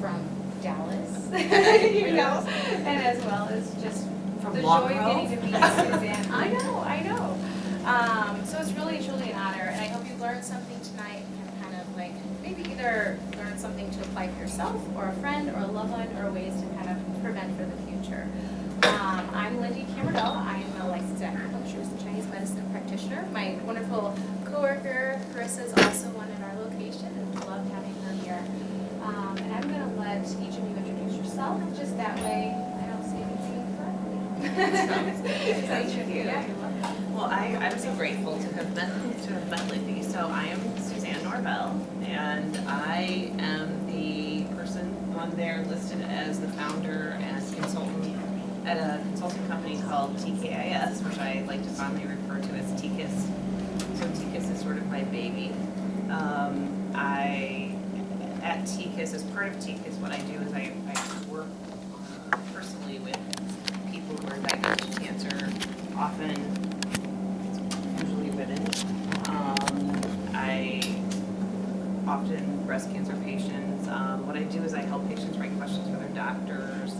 from Dallas, you know, and as well as just From the Long joy of Grove? getting to meet Suzanne. I know. So it's really, truly an honor, and I hope you learned something tonight and kind of like maybe either learn something to apply for yourself or a friend or a loved one or ways to kind of prevent for the future. I'm Lindy Cameradell. I'm a licensed acupuncturist and Chinese medicine practitioner. My wonderful coworker Carissa is also one in our location, and we love having her here. And I'm going to let each of you introduce yourself, just that way I don't say anything incorrectly. Thank you. Yeah, you're welcome. Well, I'm so grateful to have met Lindy. So I am Suzanne Norvell, and I am the person on there listed as the founder and consultant at a consulting company called TKIS, which I like to fondly refer to as TKIS. So TKIS is sort of my baby. At TKIS, as part of TKIS, what I do is I work personally with people who are diagnosed with cancer, often usually women. Often breast cancer patients. What I do is I help patients write questions for their doctors,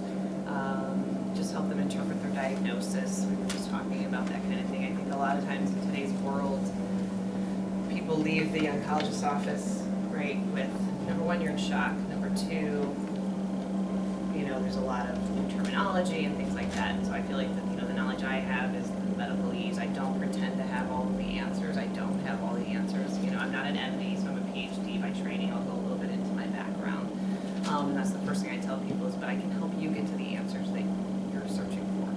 just help them interpret their diagnosis. We were just talking about that kind of thing. I think a lot of times in today's world, people leave the oncologist's office, right, with, number one, you're in shock. Number two, there's a lot of new terminology and things like that. And so I feel like the knowledge I have is the medical ease. I don't pretend to have all of the answers. I don't have all the answers. I'm not an MD, so I'm a PhD by training. I'll go a little bit into my background. And that's the first thing I tell people is, but I can help you get to the answers that you're searching for,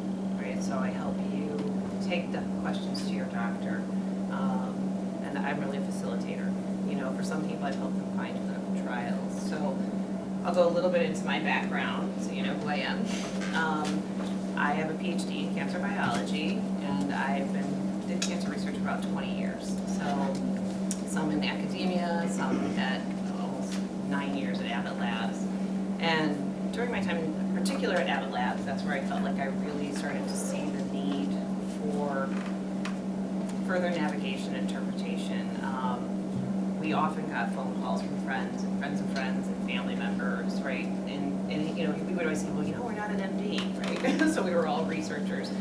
right? So I help you take the questions to your doctor. And I'm really a facilitator. For some people, I've helped them find clinical trials. So I'll go a little bit into my background, so you know who I am. I have a PhD in cancer biology, and did cancer research for about 20 years. So some in academia, some at almost 9 years at Abbott Labs. And during my time, in particular at Abbott Labs, that's where I felt like I really started to see the need for further navigation, interpretation. We often got phone calls from friends and friends of friends and family members, right? And we would always say, well, we're not an MD, right? So we were all researchers.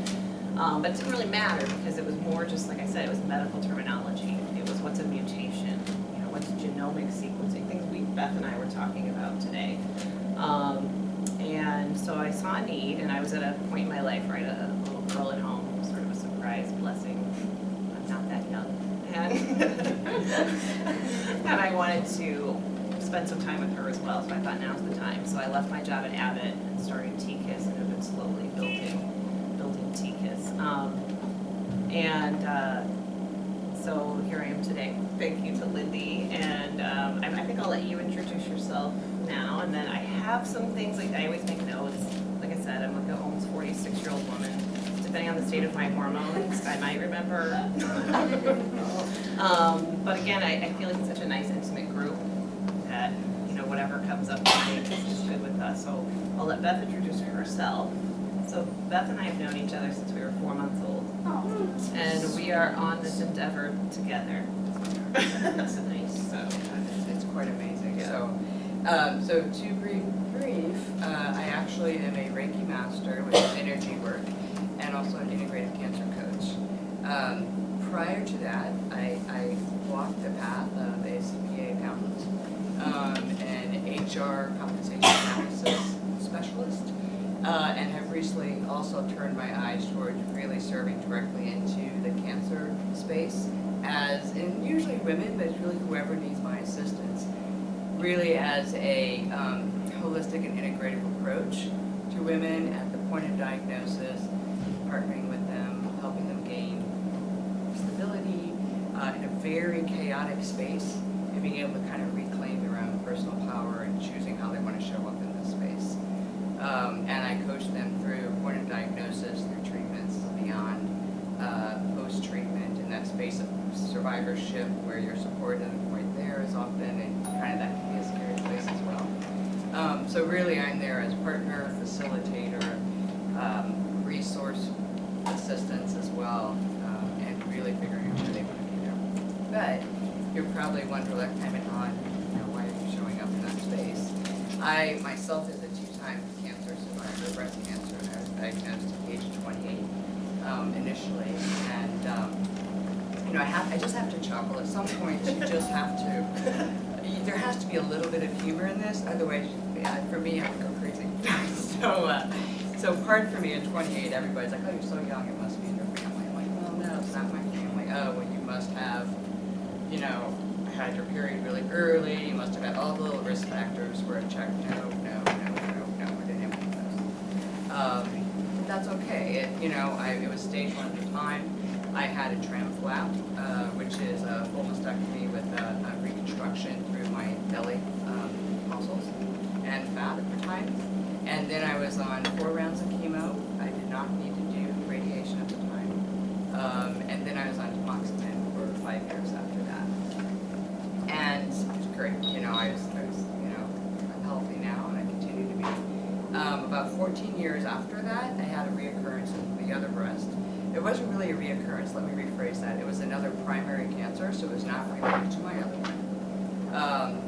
But it didn't really matter because it was more just, like I said, it was medical terminology. It was what's a mutation, what's genomic sequencing, things Beth and I were talking about today. And so I saw a need, and I was at a point in my life, right, a little girl at home, sort of a surprise blessing. I'm not that young. And I wanted to spend some time with her as well, so I thought now's the time. So I left my job at Abbott and started TKIS, and have been slowly building TKIS. So here I am today. Thank you to Lindy, and I think I'll let you introduce yourself now, and then I have some things, like I always make notes. Like I said, I'm like an almost 46-year-old woman. Depending on the state of my hormones, I might remember. But again, I feel like it's such a nice, intimate group that, whatever comes up today is good with us. So I'll let Beth introduce herself. So Beth and I have known each other since we were 4 months old. Oh. And we are on this endeavor together. That's nice. So it's quite amazing. Yeah. So to be brief, I actually am a Reiki master, which is energy work, and also an integrative cancer coach. Prior to that, I walked the path of a CPA accountant, an HR compensation analysis specialist, and have recently also turned my eyes towards really serving directly into the cancer space, as in usually women, but it's really whoever needs my assistance, really as a holistic and integrative approach to women at the point of diagnosis, partnering with them, helping them gain stability in a very chaotic space, and being able to kind of reclaim their own personal power and choosing how they want to show up in this space. And I coach them through point of diagnosis, through treatments, beyond post-treatment, in that space of survivorship where you're supported at a point there is often, and kind of that can be a scary place as well. So really I'm there as partner, facilitator, resource assistance as well, and really figuring out where they want to be there. But you're probably wondering, like, why are you showing up in that space? I myself is a 2-time cancer survivor of breast cancer, and I was diagnosed at the age of 28 initially. And I just have to chuckle. At some point, you just have to. There has to be a little bit of humor in this, otherwise, for me, I would go crazy. So hard for me at 28. Everybody's like, "Oh, you're so young. It must be in your family." I'm like, "Well, no, it's not my family." "Oh, well, you must have, had your period really early. You must have had all the little risk factors where it checked." No, I didn't have any of those. But that's okay. It was stage 1 at the time. I had a tram flap, which is a full mastectomy with a reconstruction through my belly muscles and fat at the time. And then I was on 4 rounds of chemo. I did not need to do radiation at the time. And then I was on tamoxifen for 5 years after that. And it was great. I'm healthy now, and I continue to be. About 14 years after that, I had a reoccurrence of the other breast. It wasn't really a reoccurrence, let me rephrase that. It was another primary cancer, so it was not related to my other one.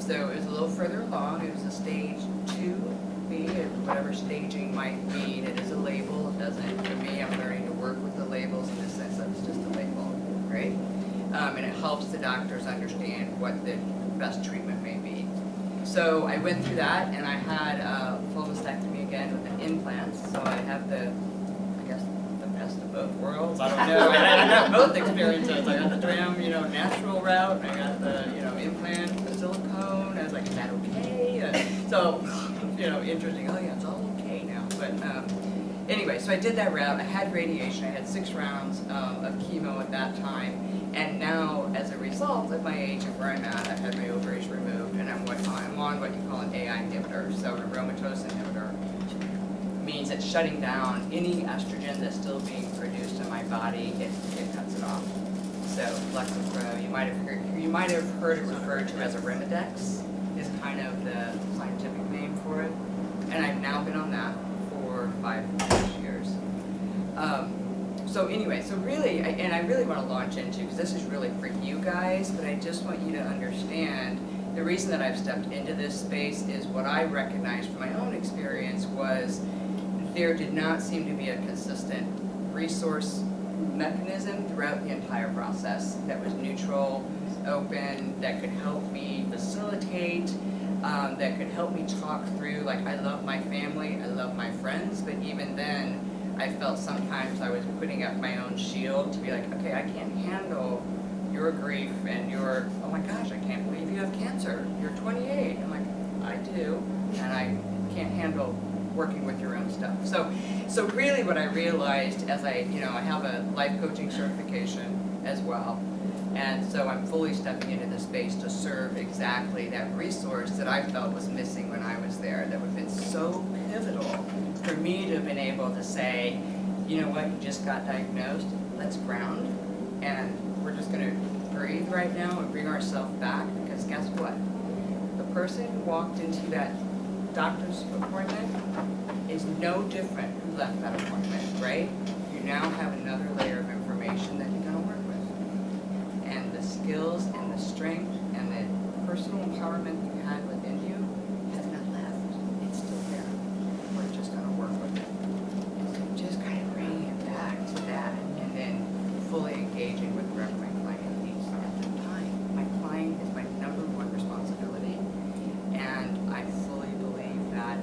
So it was a little further along. It was a stage 2B, or whatever staging might mean. It is a label. It doesn't, for me, I'm learning to work with the labels in the sense that it's just a label, right? And it helps the doctors understand what the best treatment may be. So I went through that, and I had a full mastectomy again with an implant. So I have the best of both worlds. I don't know. I got both experiences. I got the tram, natural route, and I got the, implant, the silicone. I was like, is that okay? So, interesting. Oh yeah, it's all okay now. But anyway, so I did that route. I had radiation. I had 6 rounds of chemo at that time. And now, as a result of my age and where I'm at, I've had my ovaries removed, and I'm on what you call an AI inhibitor, so an aromatase inhibitor. Means it's shutting down any estrogen that's still being produced in my body. It cuts it off. So Lexapro, you might have heard it referred to as a Arimidex, is kind of the scientific name for it. And I've now been on that for 5 years. So anyway, so really, I really want to launch into, because this is really for you guys, but I just want you to understand the reason that I've stepped into this space is what I recognized from my own experience was there did not seem to be a consistent resource mechanism throughout the entire process that was neutral, open, that could help me facilitate, that could help me talk through, like, I love my family, I love my friends, but even then, I felt sometimes I was putting up my own shield to be like, okay, I can't handle your grief and your, oh my gosh, I can't believe you have cancer, you're 28. I'm like, I do, and I can't handle working with your own stuff. So really what I realized as I have a life coaching certification as well. And so I'm fully stepping into the space to serve exactly that resource that I felt was missing when I was there, that would have been so pivotal for me to have been able to say, you know what, you just got diagnosed, let's ground, and we're just going to breathe right now and bring ourselves back, because guess what? The person who walked into that doctor's appointment is no different who left that appointment, right? You now have another layer of information that you're going to work with. And the skills and the strength and the personal empowerment you had within you has not left. It's still there. We're just going to work with it. And so just kind of bringing it back to that, and then fully engaging with wherever my client needs at the time. My client is my number 1 responsibility, and I fully believe that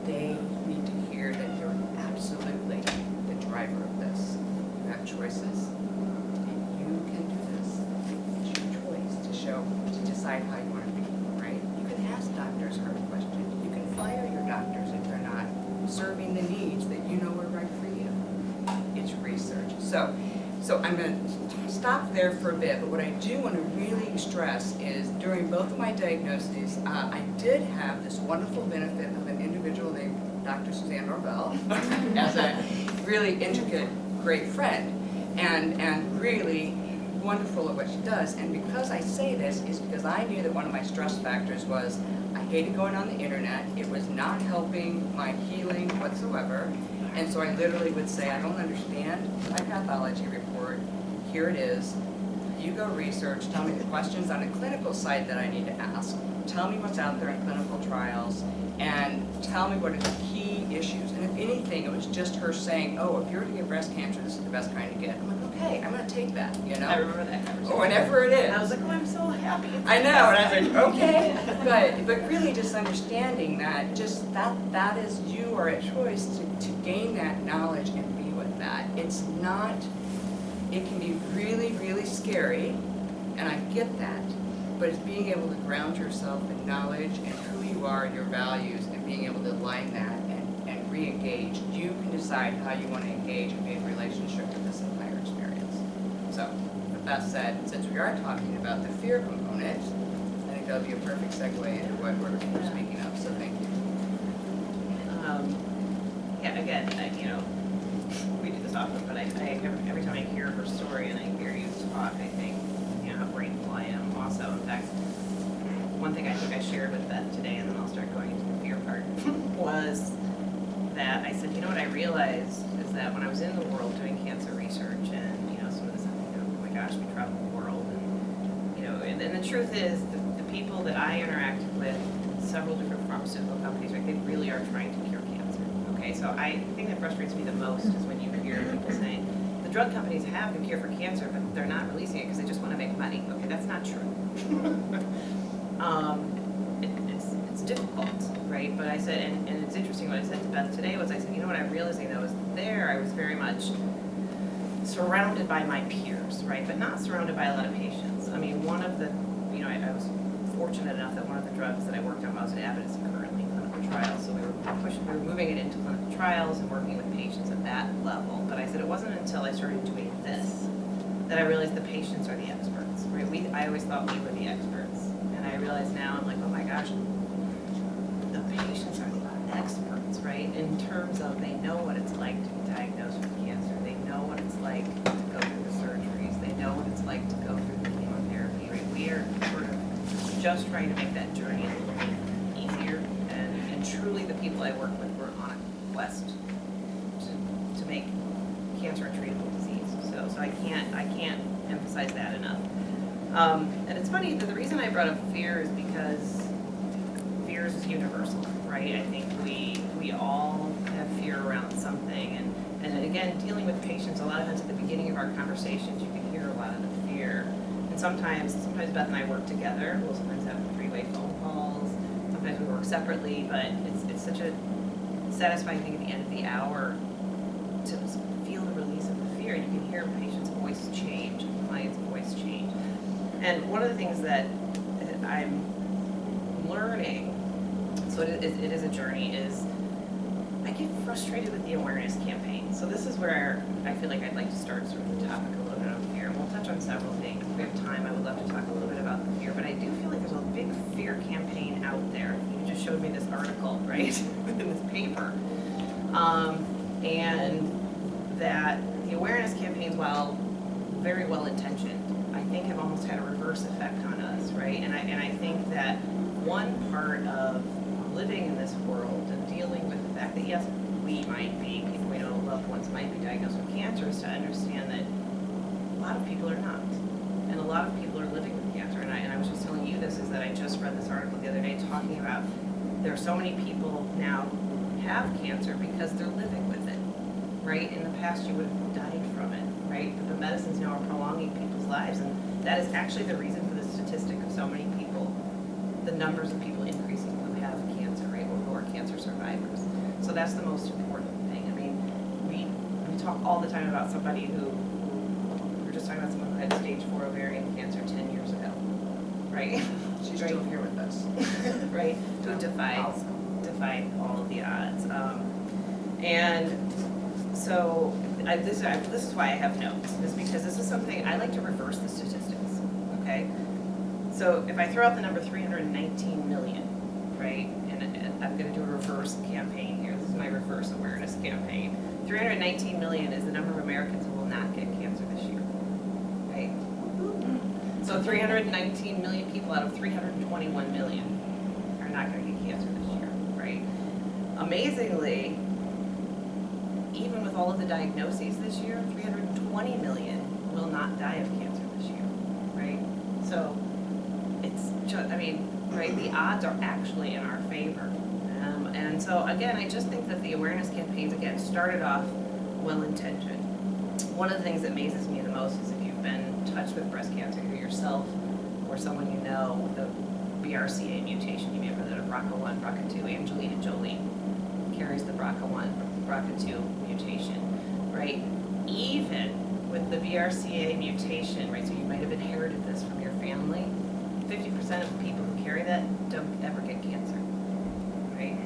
they need to hear that you're absolutely the driver of this. You have choices, and you can do this. It's your choice to decide how you want to be, right? You can ask doctors hard questions. You can fire your doctors if they're not serving the needs that you know are right for you. It's research. So I'm going to stop there for a bit, but what I do want to really stress is during both of my diagnoses, I did have this wonderful benefit of an individual named Dr. Suzanne Norvell as a really intricate, great friend, and really wonderful at what she does. And because I say this is because I knew that one of my stress factors was I hated going on the internet. It was not helping my healing whatsoever. And so I literally would say, I don't understand my pathology report. Here it is. You go research, tell me the questions on a clinical side that I need to ask. tell me what's out there in clinical trials, and tell me what are the key issues. And if anything, it was just her saying, oh, if you're to get breast cancer, this is the best kind to get. I'm like, okay, I'm gonna take that, you know? I remember that conversation. Or whatever it is. And I was like, oh, I'm so happy. I know, and I was like, okay. But really just understanding that just that is, you are a choice to gain that knowledge and be with that. It's not, it can be really, really scary, and I get that, but it's being able to ground yourself in knowledge and who you are, your values, and being able to align that and re-engage. You can decide how you want to engage and be in relationship with this entire experience. So, with that said, since we are talking about the fear component, I think that would be a perfect segue into what we're speaking of, so thank you. Yeah, again, you know, we do this often, but every time I hear her story and I hear you talk, I think, you know, how grateful I am also. In fact, one thing I think I shared with Beth today, and then I'll start going into the fear part, was that I said, you know what I realized is that when I was in the world doing cancer research and, you know, some of this, you know, oh my gosh, we travel the world, and, you know, and the truth is, the people that I interacted with, several different pharmaceutical companies, right, they really are trying to cure cancer. Okay, so I think that frustrates me the most is when you hear people saying, the drug companies have the cure for cancer, but they're not releasing it because they just want to make money. Okay, that's not true. It's difficult, right? But I said, and it's interesting what I said to Beth today was I said, you know what I'm realizing though is there I was very much surrounded by my peers, right? But not surrounded by a lot of patients. I mean, one of the, you know, I was fortunate enough that one of the drugs that I worked on while I was at Abbott is currently in clinical trials. So we were moving it into clinical trials and working with patients at that level. But I said it wasn't until I started doing this that I realized the patients are the experts, right? I always thought we were the experts. And I realize now, I'm like, oh my gosh, the patients are the experts, right? In terms of they know what it's like to be diagnosed with cancer. They know what it's like to go through the surgeries. They know what it's like to go through the chemotherapy, right? We are sort of just trying to make that journey a little bit easier. And truly the people I work with were on a quest to make cancer a treatable disease. So I can't emphasize that enough. And it's funny that the reason I brought up fear is because fear is universal, right? I think we all have fear around something. And again, dealing with patients, a lot of times at the beginning of our conversations, you can hear a lot of the fear. And sometimes Beth and I work together. We'll sometimes have three-way phone calls. Sometimes we work separately, but it's such a satisfying thing at the end of the hour to feel the release of the fear. You can hear a patient's voice change, a client's voice change. And one of the things that I'm learning, so it is a journey, is I get frustrated with the awareness campaign. So this is where I feel like I'd like to start sort of the topic a little bit on fear. And we'll touch on several things. If we have time, I would love to talk a little bit about the fear. But I do feel like there's a big fear campaign out there. You just showed me this article, right, in this paper. And that the awareness campaigns, while very well intentioned, I think have almost had a reverse effect on us, right? And I think that one part of living in this world and dealing with the fact that yes, we might be, people we know, loved ones might be diagnosed with cancer, is to understand that a lot of people are not, and a lot of people are living with cancer. And I was just telling you this, is that I just read this article the other day talking about there are so many people now who have cancer because they're living with it, right? In the past, you would have died from it, right? But the medicines now are prolonging people's lives, and that is actually the reason for the statistic of so many people, the numbers of people increasing who have cancer, right, or who are cancer survivors. So that's the most important thing. I mean, we talk all the time about somebody who we were just talking about someone who had stage 4 ovarian cancer 10 years ago, right? She's right. still here with us. Right, who defied all of the odds. And so this is why I have notes, is because this is something, I like to reverse the statistics, okay? So if I throw out the number 319 million, right, and I'm gonna do a reverse campaign here, this is my reverse awareness campaign. 319 million is the number of Americans who will not get cancer this year, right? So 319 million people out of 321 million are not gonna get cancer this year, right? Amazingly, even with all of the diagnoses this year, 320 million will not die of cancer this year, right? So it's just, I mean, right? The odds are actually in our favor. And so again, I just think that the awareness campaigns, again, started off well-intentioned. One of the things that amazes me the most is if you've been touched with breast cancer, either yourself or someone you know with a BRCA mutation, you may have heard of BRCA1, BRCA2, Angelina Jolie carries the BRCA1, BRCA2 mutation, right? Even with the BRCA mutation, right, so you might have inherited this from your family, 50% of people who carry that don't ever get cancer, right?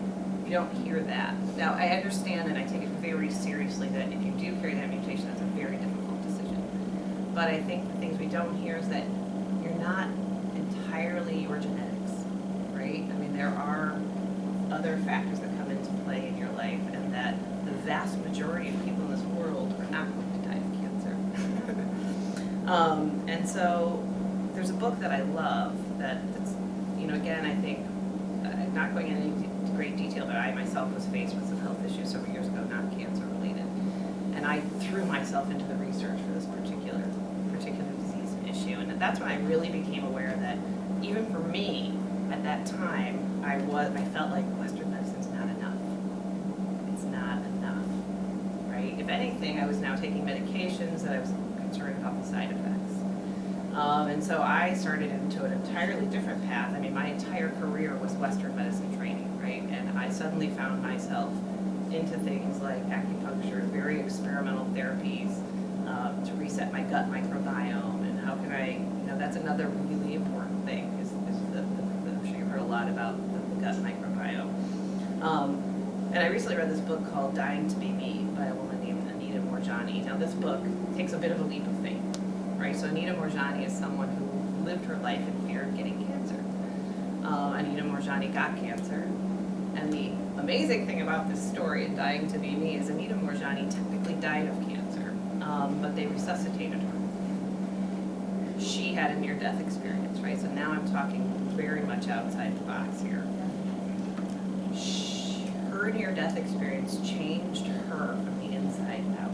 You don't hear that. Now, I understand and I take it very seriously that if you do carry that mutation, that's a very difficult decision. But I think the things we don't hear is that you're not entirely your genetics, right? I mean, there are other factors that come into play in your life, and that the vast majority of people in this world are not going to die of cancer. And so there's a book that I love that's, you know, again, I think, not going into any great detail, but I myself was faced with some health issues several years ago, not cancer related. And I threw myself into the research for this particular disease and issue. And that's when I really became aware that even for me, at that time, I felt like Western medicine's not enough. It's not enough, right? If anything, I was now taking medications that I was concerned about the side effects. And so I started into an entirely different path. I mean, my entire career was Western medicine training, right? And I suddenly found myself into things like acupuncture, very experimental therapies to reset my gut microbiome. And how can I, you know, that's another really important thing is I'm sure you've heard a lot about the gut microbiome. And I recently read this book called Dying to Be Me by a woman named Anita Moorjani. Now this book takes a bit of a leap of faith. Right, so Anita Moorjani is someone who lived her life in fear of getting cancer. Anita Moorjani got cancer, and the amazing thing about this story in Dying to Be Me is Anita Moorjani technically died of cancer, but they resuscitated her. She had a near-death experience, right? So now I'm talking very much outside the box here. Her near-death experience changed her from the inside out.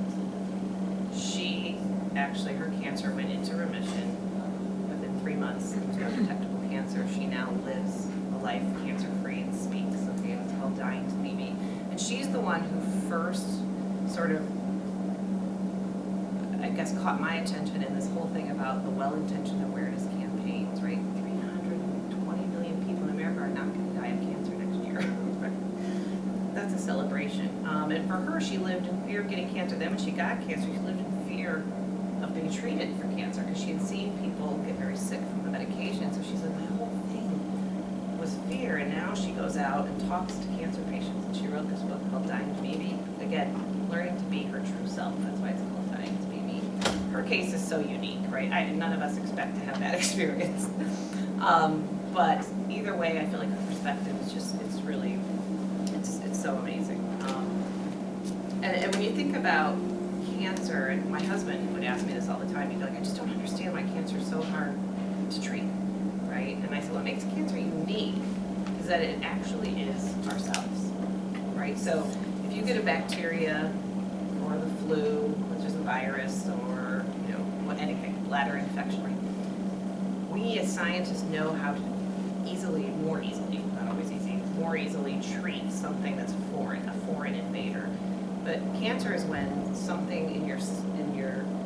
Actually, her cancer went into remission within 3 months. It was no detectable cancer. She now lives a life cancer-free and speaks. Okay, it's called Dying to Be Me. And she's the one who first sort of, I guess, caught my attention in this whole thing about the well-intentioned awareness campaigns, right? 320 million people in America are not going to die of cancer next year. That's a celebration. And for her, she lived in fear of getting cancer. Then when she got cancer, she lived in fear of being treated for cancer because she had seen people get very sick from the medication. So she said, my whole thing was fear. And now she goes out and talks to cancer patients. And she wrote this book called Dying to Be Me. Again, learning to be her true self. That's why it's called Dying to Be Me. Her case is so unique, right? None of us expect to have that experience. But either way, I feel like her perspective is just, it's so amazing. And when you think about cancer, and my husband would ask me this all the time, he'd be like, I just don't understand why cancer is so hard to treat, right? And I said, what makes cancer unique is that it actually is ourselves, right? So if you get a bacteria or the flu, which is a virus, or anything, bladder infection, right? We as scientists know how to more easily, not always easy, more easily treat something that's foreign, a foreign invader. But cancer is when something in your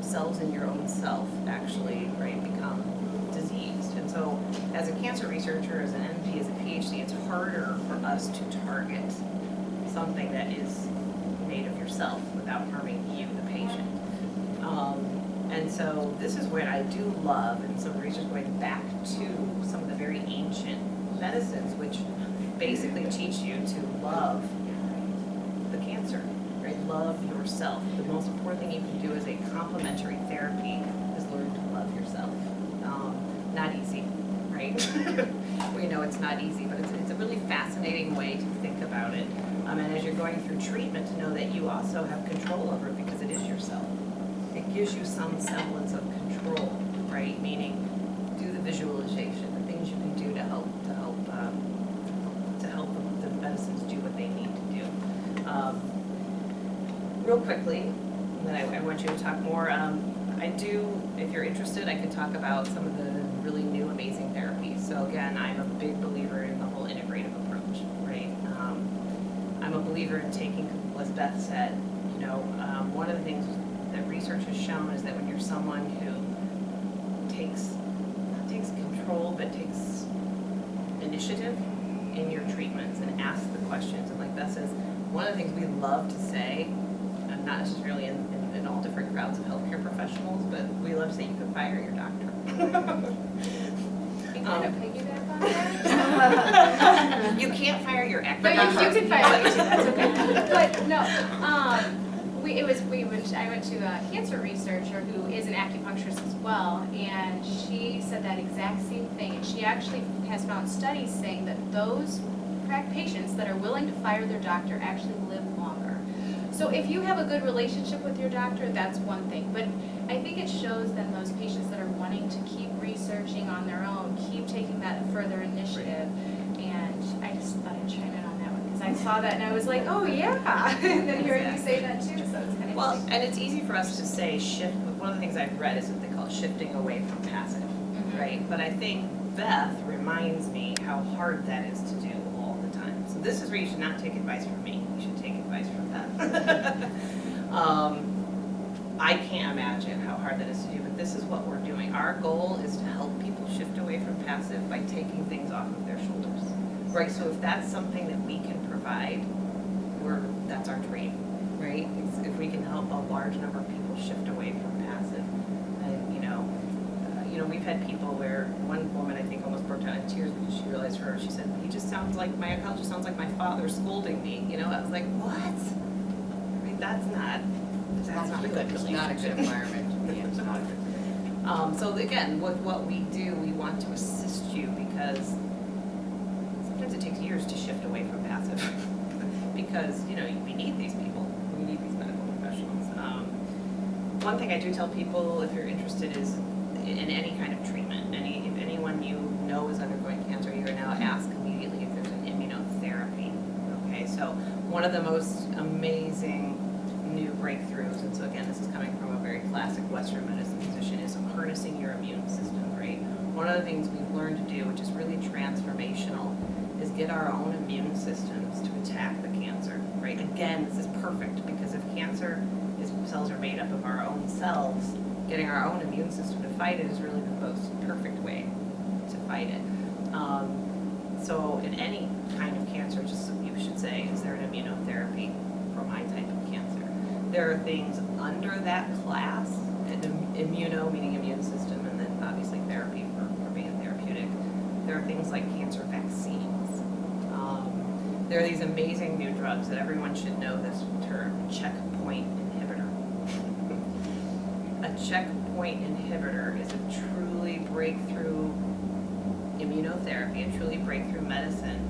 cells in your own self actually, right, become diseased. And so as a cancer researcher, as an MD, as a PhD, it's harder for us to target something that is made of yourself without harming you, the patient. And so this is what I do love, and some research going back to some of the very ancient medicines, which basically teach you to love the cancer, right? Love yourself. The most important thing you can do as a complementary therapy is learn to love yourself. Not easy, right? We know it's not easy, but it's a really fascinating way to think about it. And as you're going through treatment, to know that you also have control over it because it is yourself. It gives you some semblance of control, right? Meaning, do the visualization, the things you can do to help the medicines do what they need to do. Real quickly, and then I want you to talk more. I do, if you're interested, I could talk about some of the really new amazing therapies. So again, I'm a big believer in the whole integrative approach, right? I'm a believer in taking, as Beth said, one of the things that research has shown is that when you're someone who not takes control, but takes initiative in your treatments and asks the questions, and like Beth says, one of the things we love to say, and not necessarily in all different crowds of healthcare professionals, but we love to say you can fire your doctor. You kind of piggyback on that. You can't fire your actor. No, you can fire me, that's okay. But no, I went to a cancer researcher who is an acupuncturist as well, and she said that exact same thing. And she actually has found studies saying that those patients that are willing to fire their doctor actually live longer. So if you have a good relationship with your doctor, that's one thing. But I think it shows then those patients that are wanting to keep researching on their own, keep taking that further initiative. And I just thought I'd chime in on that one because I saw that and I was like, oh yeah. And then hearing you say that too, so it's kind of Well, interesting. and it's easy for us to say shift. One of the things I've read is what they call shifting away from passive, right? But I think Beth reminds me how hard that is to do all the time. So this is where you should not take advice from me. You should take advice from Beth. I can't imagine how hard that is to do, but this is what we're doing. Our goal is to help people shift away from passive by taking things off of their shoulders, right? So if that's something that we can provide, that's our dream, right? If we can help a large number of people shift away from passive, and we've had people where one woman I think almost broke down in tears because she realized she said, he just sounds like my oncologist sounds like my father scolding me. I was like, what? I mean, that's not a good It's relationship. not a good environment. Yeah, it's not a good. So again, with what we do, we want to assist you because sometimes it takes years to shift away from passive because, we need these people. We need these medical professionals. One thing I do tell people if you're interested is in any kind of treatment, if anyone you know is undergoing cancer, you're now ask immediately if there's an immunotherapy. Okay, so one of the most amazing new breakthroughs, and so again, this is coming from a very classic Western medicine position, is harnessing your immune system, right? One of the things we've learned to do, which is really transformational, is get our own immune systems to attack the cancer, right? Again, this is perfect because if cells are made up of our own cells, getting our own immune system to fight it is really the most perfect way to fight it. So in any kind of cancer, just you should say, is there an immunotherapy for my type of cancer? There are things under that class, immuno meaning immune system, and then obviously therapy for being therapeutic. There are things like cancer vaccines. There are these amazing new drugs that everyone should know this term, checkpoint inhibitor. A checkpoint inhibitor is a truly breakthrough immunotherapy, a truly breakthrough medicine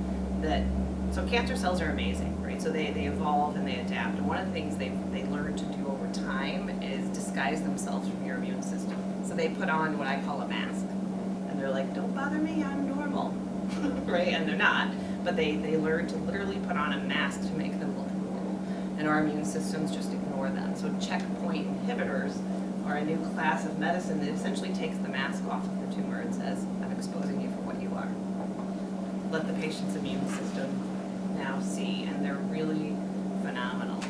so cancer cells are amazing, right? So they evolve and they adapt. And one of the things they learn to do over time is disguise themselves from your immune system. So they put on what I call a mask. And they're like, don't bother me, I'm normal, right? And they're not. But they learn to literally put on a mask to make them look normal. And our immune systems just ignore them. So checkpoint inhibitors are a new class of medicine that essentially takes the mask off of the tumor and says, I'm exposing you for what you are. Let the patient's immune system now see, and they're really phenomenal.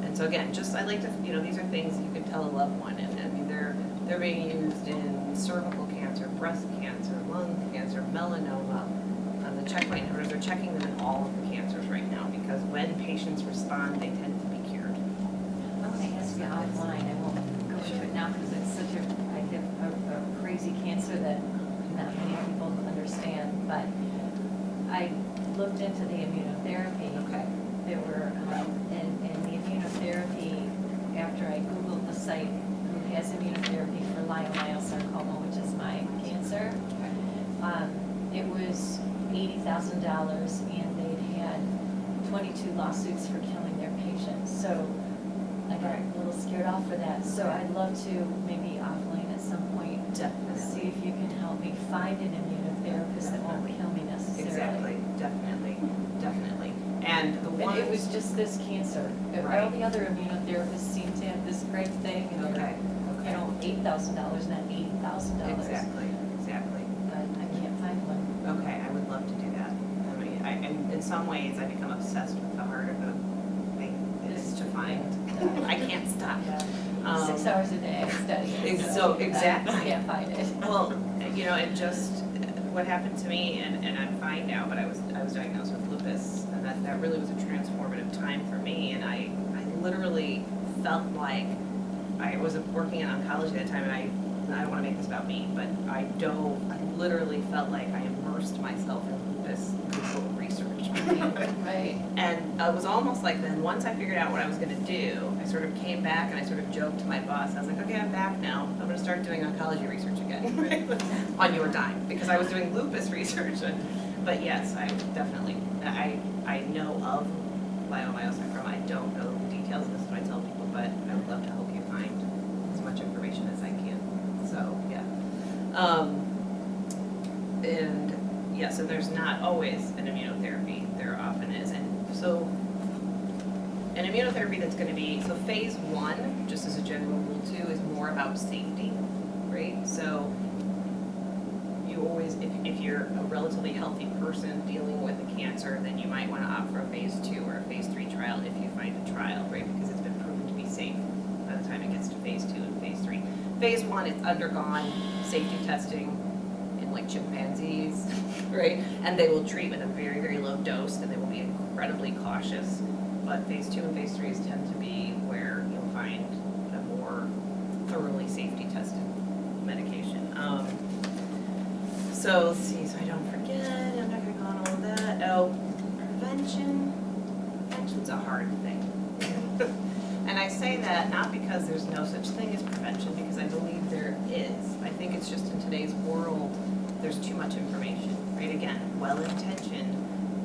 And so again, I like to, these are things that you can tell a loved one, and I mean, they're being used in cervical cancer, breast cancer, lung cancer, melanoma. The checkpoint inhibitors are checking them in all of the cancers right now because when patients respond, they tend to be cured. I'm going to ask you offline. I won't go into it now because it's I have a crazy cancer that not many people understand, but I looked into the immunotherapy. Okay. There were, and the immunotherapy, after I Googled the site who has immunotherapy for leiomyosarcoma, which is my cancer, it was $80,000 and they'd had 22 lawsuits for killing their patients. So I got a little scared off for that. So I'd love to maybe offline at some point see if you can help me find an immunotherapist that won't kill me necessarily. Exactly, definitely. And the one And it was just this cancer. Right. All the other immunotherapists seem to have this great thing, and they're, $8,000, not $80,000. Exactly. some ways I become obsessed with the heart of the thing is to find. I can't stop. 6 hours a day I study it. So exactly. I can't find it. Well, you know, and just what happened to me, and I'm fine now, but I was diagnosed with lupus, and that really was a transformative time for me, and I literally felt like I was working in oncology at the time, and I don't want to make this about me, but I literally felt like I immersed myself in lupus research. Right. And it was almost like then once I figured out what I was going to do, I sort of came back and I sort of joked to my boss. I was like, okay, I'm back now. I'm going to start doing oncology research again on your dime, because I was doing lupus research. But yes, I definitely, I know of leiomyosarcoma. I don't know the details, and this is what I tell people, but I would love to help you find as much information as I can. So, yeah. And yeah, so there's not always an immunotherapy. There often is. And so an immunotherapy that's going to be, so phase 1, just as a general rule too, is more about safety, right? So you always, if you're a relatively healthy person dealing with a cancer, then you might want to opt for a phase 2 or a phase 3 trial if you find a trial, right? Because it's been proven to be safe by the time it gets to phase 2 and phase 3. Phase 1, it's undergone safety testing in like chimpanzees, right? And they will treat with a very, very low dose, and they will be incredibly cautious. But phase 2 and phase 3 tend to be where you'll find a more thoroughly safety tested medication. So let's see, so I don't forget, I'm not gonna go on all of that. Oh, prevention's a hard thing. And I say that not because there's no such thing as prevention, because I believe there is. I think it's just in today's world, there's too much information, right? Again, well-intentioned,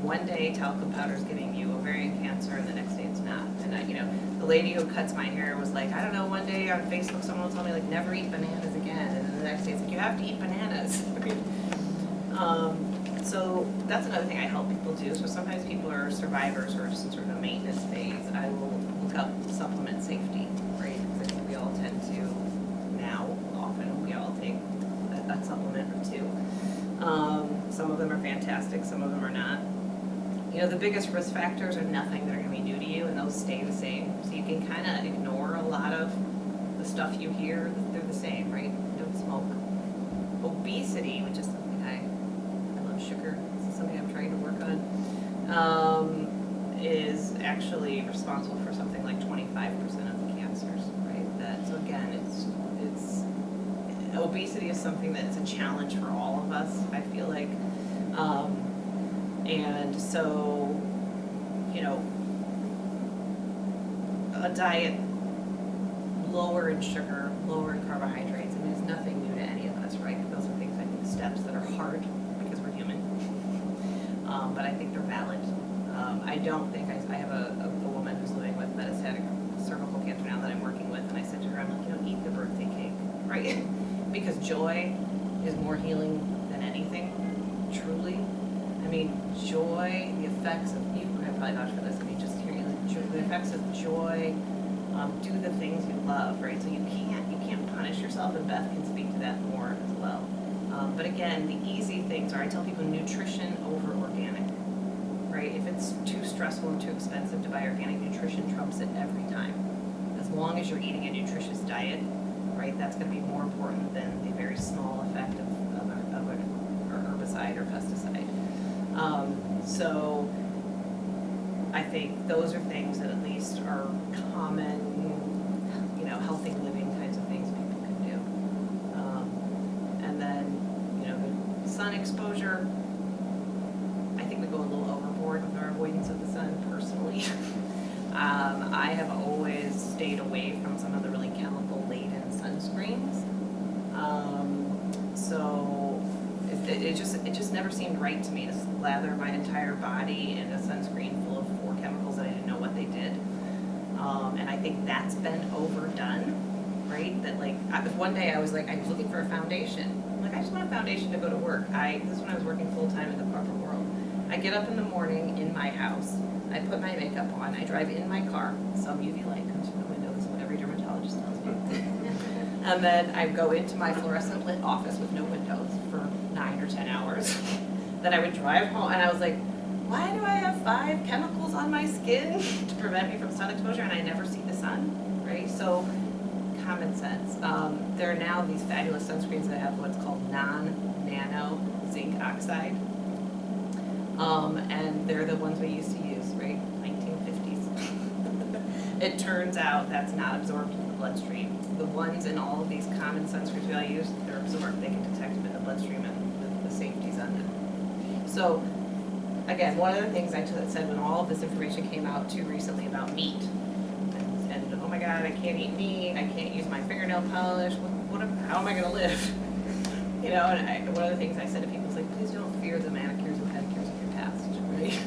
one day talcum powder is giving you ovarian cancer and the next day it's not. And the lady who cuts my hair was like, I don't know, one day on Facebook someone will tell me like, never eat bananas again. And then the next day it's like, you have to eat bananas. So that's another thing I help people do. So sometimes people are survivors or just in sort of a maintenance phase. I will look up supplement safety, right? Because I think we all tend to now, often we all take a supplement or two. Some of them are fantastic, some of them are not. The biggest risk factors are nothing that are going to be new to you, and those stay the same. So you can kind of ignore a lot of the stuff you hear. They're the same, right? Don't smoke. Obesity, which is something I love sugar. This is something I'm trying to work on. Is actually responsible for something like 25% of the cancers, right? So again, it's obesity is something that's a challenge for all of us, I feel like. And so, a diet lower in sugar, lower in carbohydrates, it's nothing new to any of us, right? Those are things, I think, steps that are hard because we're human. But I think they're valid. I don't think, I have a woman who's living with metastatic cervical cancer now that I'm working with, and I said to her, I'm like, eat the birthday cake, right? Because joy is more healing than anything, truly. Joy, the effects of, you can probably vouch for this, just hearing the effects of joy, do the things you love, right? So you can't punish yourself, and Beth can speak to that more as well. But again, the easy things are, I tell people nutrition over organic, right? If it's too stressful and too expensive to buy organic, nutrition trumps it every time. As long as you're eating a nutritious diet, right, that's going to be more important than the very small effect of an herbicide or pesticide. So I think those are things that at least are common, healthy living kinds of things people can do. And then, the sun exposure, I think we go a little overboard with our avoidance of the sun personally. I have always stayed away from some of the really chemical-laden sunscreens. So it just never seemed right to me to slather my entire body in a sunscreen full of 4 chemicals that I didn't know what they did. And I think that's been overdone, right? That one day I was looking for a foundation. I just want a foundation to go to work. This is when I was working full time in the corporate world. I get up in the morning in my house. I put my makeup on. I drive in my car. Some UV light comes from the window. This is what every dermatologist tells me. And then I go into my fluorescent lit office with no windows for 9 or 10 hours. Then I would drive home, and I was like, why do I have 5 chemicals on my skin to prevent me from sun exposure and I never see the sun, right? So common sense. There are now these fabulous sunscreens that have what's called non-nano zinc oxide. And they're the ones we used to use, right? 1950s. It turns out that's not absorbed in the bloodstream. The ones in all of these common sunscreens we all use, they're absorbed. They can detect them in the bloodstream and the safety's on them. So, again, one of the things I said when all of this information came out too recently about meat, and oh my God, I can't eat meat, I can't use my fingernail polish, how am I gonna live? You know, and one of the things I said to people is like, please don't fear the manicures and pedicures of your past, right?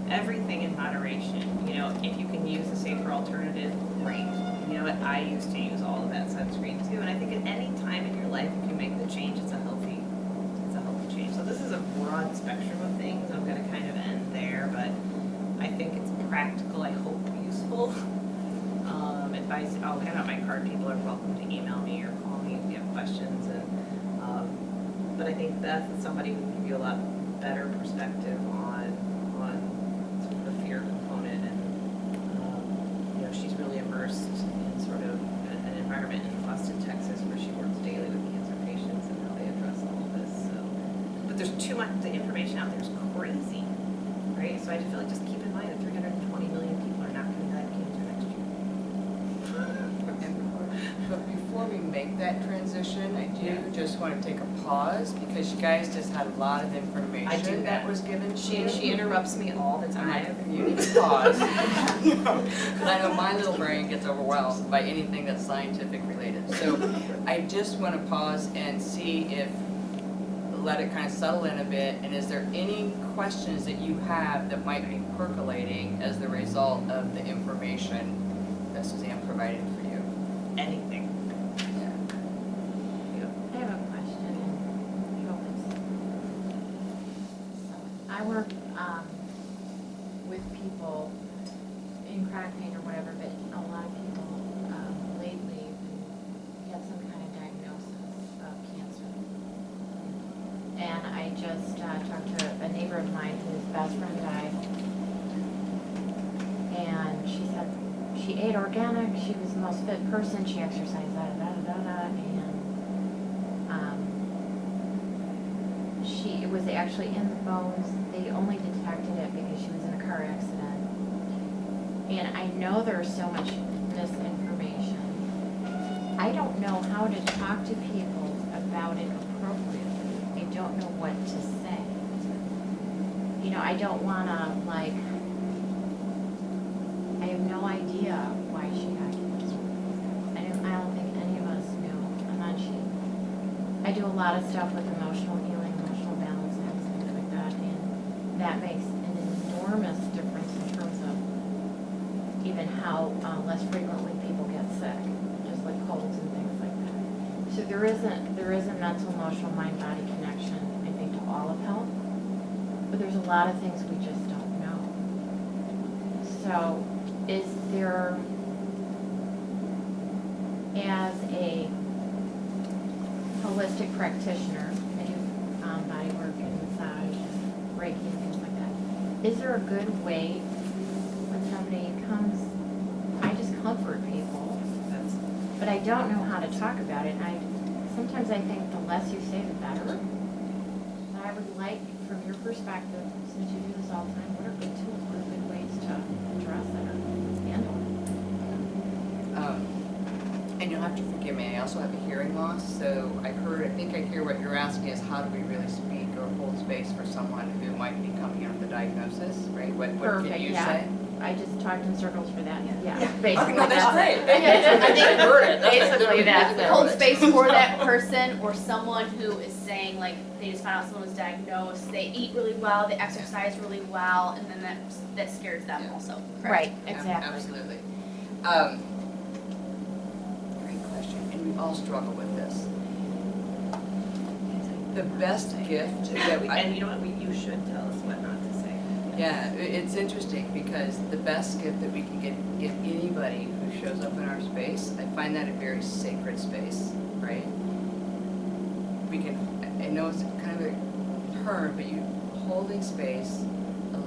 Everything in moderation. You know, if you can use a safer alternative, great. You know what, I used to use all of that sunscreen too, and I think at any time in your life, if you make the change, it's a healthy change. So this is a broad spectrum of things. I'm gonna kind of end there, but I think it's practical, I hope useful. Advice, I'll hand out my card, people are welcome to email me or call me if you have questions, and but I think Beth is somebody who can give you a lot better perspective on sort of the fear component, and you know, she's really immersed in sort of an environment in Austin, Texas, where she works daily with cancer patients and how they address all of this. So, but there's too much. The information out there is crazy, right? So I just feel like just keep in mind that 320 million people are not going to die of cancer next year. But before we make that transition, I do just want to take a pause because you guys just had a lot of information that was given to you. She interrupts me all the time. You need to pause. Because I know my little brain gets overwhelmed by anything that's scientific related. So I just want to pause and see if, let it kind of settle in a bit, and is there any questions that you have that might be percolating as the result of the information that Suzanne provided for you? Anything. I have a question. I work with people in chronic pain or whatever, but a lot of people lately have some kind of diagnosis of cancer. And I just talked to a neighbor of mine whose best friend died. And she said she ate organic, she was the most fit person, she exercised, and it was actually in the bones. They only detected it because she was in a car accident. And I know there's so much misinformation. I don't know how to talk to people about it appropriately. I don't know what to say. You know, I don't want to, like, I have no idea why she had cancer. I don't think any of us know. I do a lot of stuff with emotional healing, emotional balance, and things like that, and that makes an enormous difference in terms of even how less frequently people get sick, just like colds and things like that. So there is a mental, emotional, mind-body connection, I think, to all of health, but there's a lot of things we just don't know. So is there, as a holistic practitioner, I do body work and massage, Reiki and things like that, is there a good way when somebody comes, I just comfort people, but I don't know how to talk about it. Sometimes I think the less you say, the better. But I would like, from your perspective, since you do this all the time, what are good tools, what are good ways to address it or handle it? And you'll have to forgive me, I also have a hearing loss, so I think I hear what you're asking is how do we really speak or hold space for someone who might be coming in with a diagnosis, right? What can you say? I just talked in circles for that, yeah, Okay, basically. no, that's great. Basically, that's it. Hold space for that person or someone who is saying, like, they just found out someone was diagnosed, they eat really well, they exercise really well, and then that scares them also. Right, Yeah, exactly. absolutely. Great question, and we all struggle with this. The best gift that we, And you know what, you should tell us what not to say. yeah, it's interesting because the best gift that we can give anybody who shows up in our space, I find that a very sacred space, right? We can, I know it's kind of a term, but you holding space,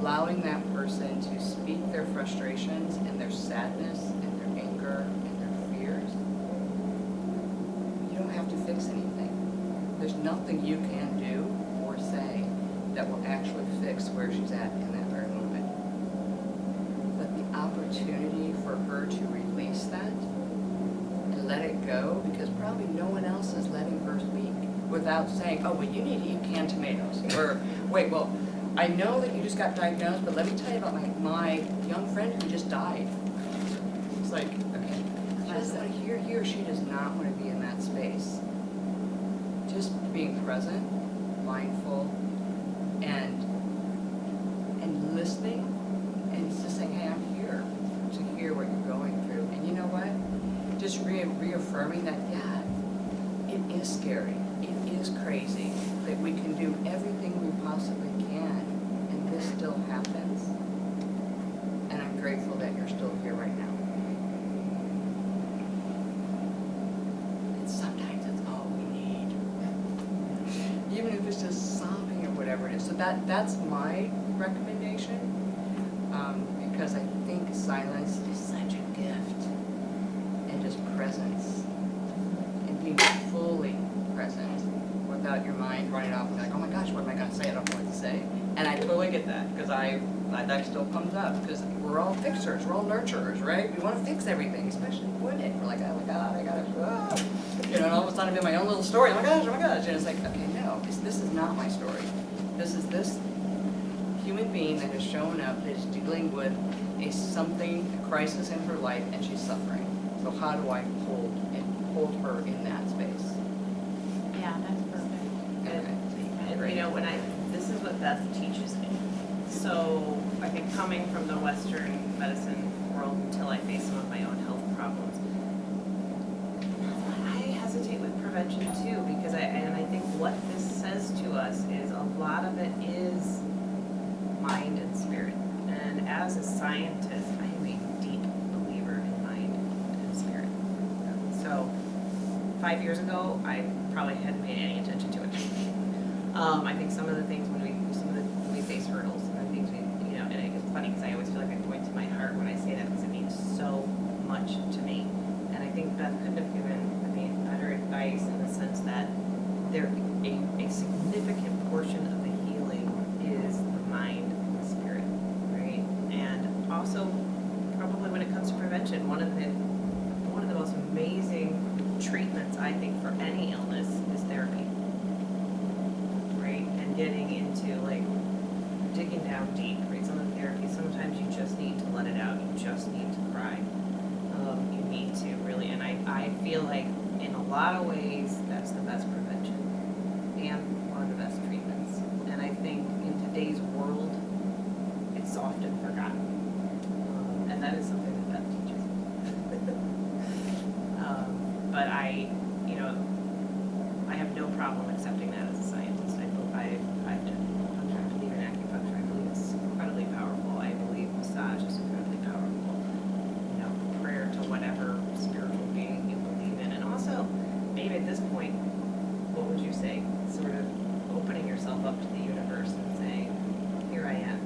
allowing that person to speak their frustrations and their sadness and their anger and their fears, you don't have to fix anything. There's nothing you can do or say that will actually fix where she's at in that very moment. But the opportunity for her to release that and let it go, because probably no one else is letting her speak without saying, oh, well, you need to eat canned tomatoes. Or, wait, well, I know that you just got diagnosed, but let me tell you about my young friend who just died. It's like, okay, she doesn't want to hear, he or she does not want to be in that space. Just being present, mindful, and listening, and just saying, hey, I'm here to hear what you're going through. And you know what? Just reaffirming that, yeah, it is scary. It is crazy that we can do everything we possibly can, and this still happens. And I'm grateful that you're still here right now. And sometimes it's all we need. Even if it's just sobbing or whatever it is. So that's my recommendation, because I think silence is such a gift, and just presence, and being fully present without your mind running off and like, oh my gosh, what am I going to say? I don't know what to say. And I totally get that, because that still comes up, because we're all fixers, we're all nurturers, right? We want to fix everything, especially women. We're like, oh my God, I gotta, and all of a sudden I have my own little story. Oh my gosh, and it's like, okay, no, this is not my story. This is this human being that has shown up, that is dealing with a crisis in her life, and she's suffering. So how do I hold her in that space? Yeah, that's perfect. And you know, this is what Beth teaches me. So I think coming from the Western medicine world until I face some of my own health problems, I hesitate with prevention too, because I think what this says to us is a lot of it is mind and spirit. And as a scientist, I am a deep believer in mind and spirit. So 5 years ago, I probably hadn't paid any attention to it. I think some of the things when we face hurdles, and the things and it's funny because I always feel like I'm going to my heart when I say that, because it means so much to me. And I think Beth couldn't have given me better advice in the sense that a significant portion of the healing is the mind and the spirit, right? And also, probably when it comes to prevention, one of the most amazing treatments, I think, for any illness is therapy, right? And getting into, like, digging down deep, right? Some of the therapy, sometimes you just need to let it out. You just need to cry. You need to really, and I feel like in a lot of ways, that's the best prevention and one of the best treatments. And I think in today's world, it's often forgotten. And that is something that Beth teaches. But I have no problem accepting that as a scientist. I've done acupuncture, I believe in acupuncture. I believe it's incredibly powerful. I believe massage is incredibly powerful. Prayer to whatever spiritual being you believe in. And also, maybe at this point, what would you say? Sort of opening yourself up to the universe and saying, here I am.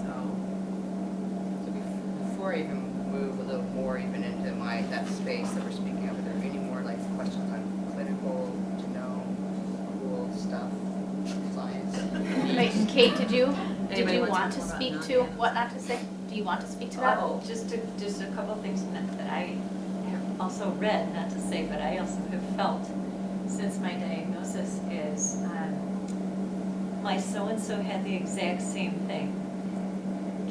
So before I even move a little more even into that space that we're speaking of, are there any more like questions on clinical, cool stuff, science? Wait, Kate, did you Anybody want to talk about speak not to yet? what not to say? Do you want to speak to that? Oh, just a couple of things that I have also read, not to say, but I also have felt since my diagnosis is, my so-and-so had the exact same thing.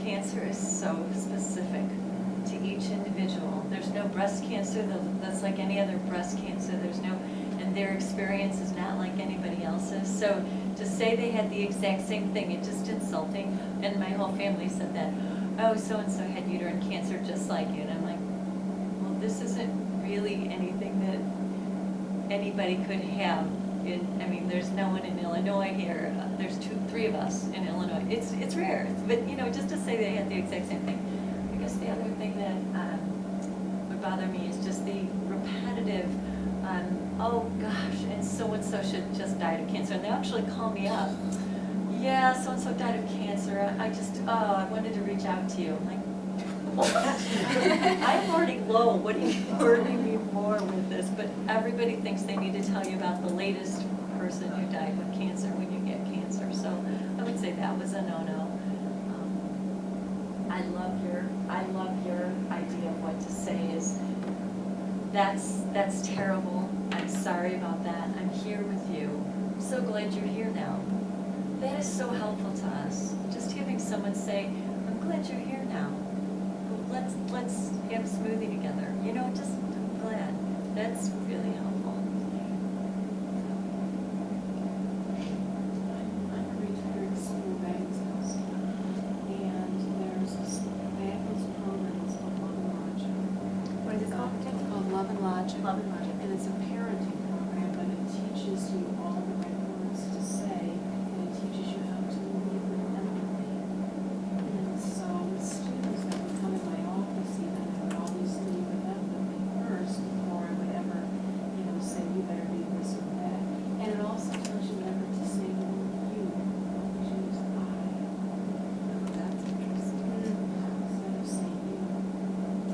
Cancer is so specific to each individual. There's no breast cancer that's like any other breast cancer. And their experience is not like anybody else's. So to say they had the exact same thing, it's just insulting. And my whole family said that, oh, so-and-so had uterine cancer just like you. And I'm like, well, this isn't really anything that anybody could have. There's no one in Illinois here. There's 3 of us in Illinois. It's rare, but just to say they had the exact same thing. I guess the other thing that would bother me is just the repetitive oh gosh, and so-and-so just died of cancer, and they actually call me up. Yeah, so-and-so died of cancer, I wanted to reach out to you. I'm like, what? I'm already low, what are you burdening me more with this? But everybody thinks they need to tell you about the latest person who died with cancer when you get cancer, so I would say that was a no-no. I love your idea of what to say is, that's terrible, I'm sorry about that, I'm here with you, I'm so glad you're here now. That is so helpful to us, just having someone say, I'm glad you're here now, let's have a smoothie together, you know, just, I'm glad, that's really helpful. I'm a retired school guidance counselor, and there's a fabulous program, it's called Love and Logic. What is it called? It's called Love and Logic. Love and Logic. And it's a parenting program, but it teaches you all the right words to say, and it teaches you how to lead with empathy. And so the students that would come in my office, even, I would always lead with empathy first before I would ever, say, you better do this or that. And it also tells you never to say the word you, always use I. That's interesting. Instead of saying you.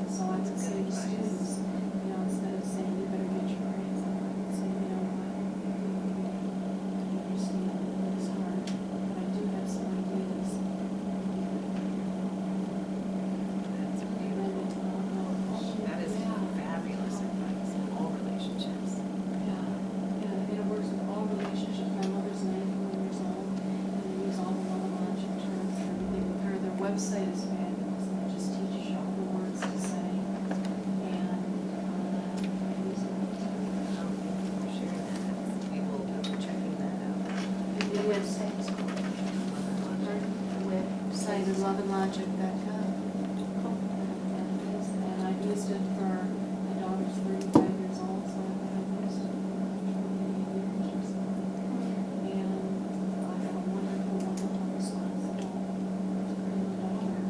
So I would say to students, instead of saying you better get your grades up, I would say, you know what, I understand it's hard, but I do have some ideas. That's And beautiful. then it's all about, That is fabulous advice in all relationships. Yeah, and it works with all relationships. My mother's 94 years old, and they use all the Love and Logic terms and everything with her. Their website is fabulous, and it just teaches you all the words to say. And I use it all the time. Thank you for sharing that. We will be checking that out. The website is called, the website is loveandlogic.com. And I've used it for, my daughter's 35 years old, so I've used it for 28 years or so. And I have a wonderful, wonderful responsible granddaughter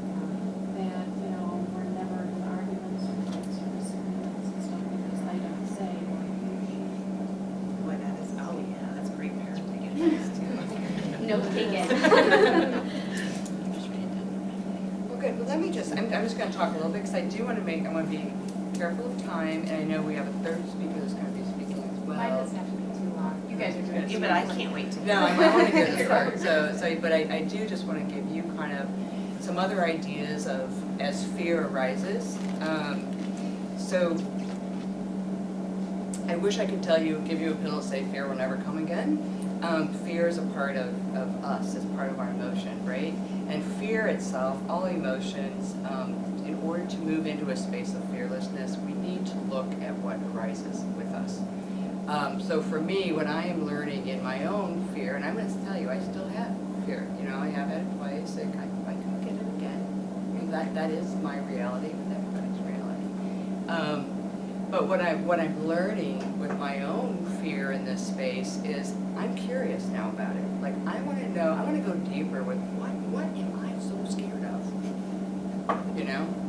that, we're never in arguments or fights or disagreements and stuff because I don't say what you should. Boy, that is, oh yeah, that's great parenting advice too. No taken. Well, good, well, let me just, I'm just gonna talk a little bit, because I want to be careful of time, and I know we have a third speaker who's gonna be speaking as well. Mine doesn't have to be too long. You guys are doing it. Yeah, but I can't wait to. No, I want to get it started, but I do just want to give you kind of some other ideas of, as fear arises. So, I wish I could tell you, give you a pill to say fear will never come again. Fear is a part of us, it's part of our emotion, right? And fear itself, all emotions, in order to move into a space of fearlessness, we need to look at what arises with us. So for me, when I am learning in my own fear, and I'm going to tell you, I still have fear. I have had it twice, I could get it again. I mean, that is my reality with everybody's reality. But what I'm learning with my own fear in this space is I'm curious now about it. Like, I want to know, I want to go deeper with what am I so scared of?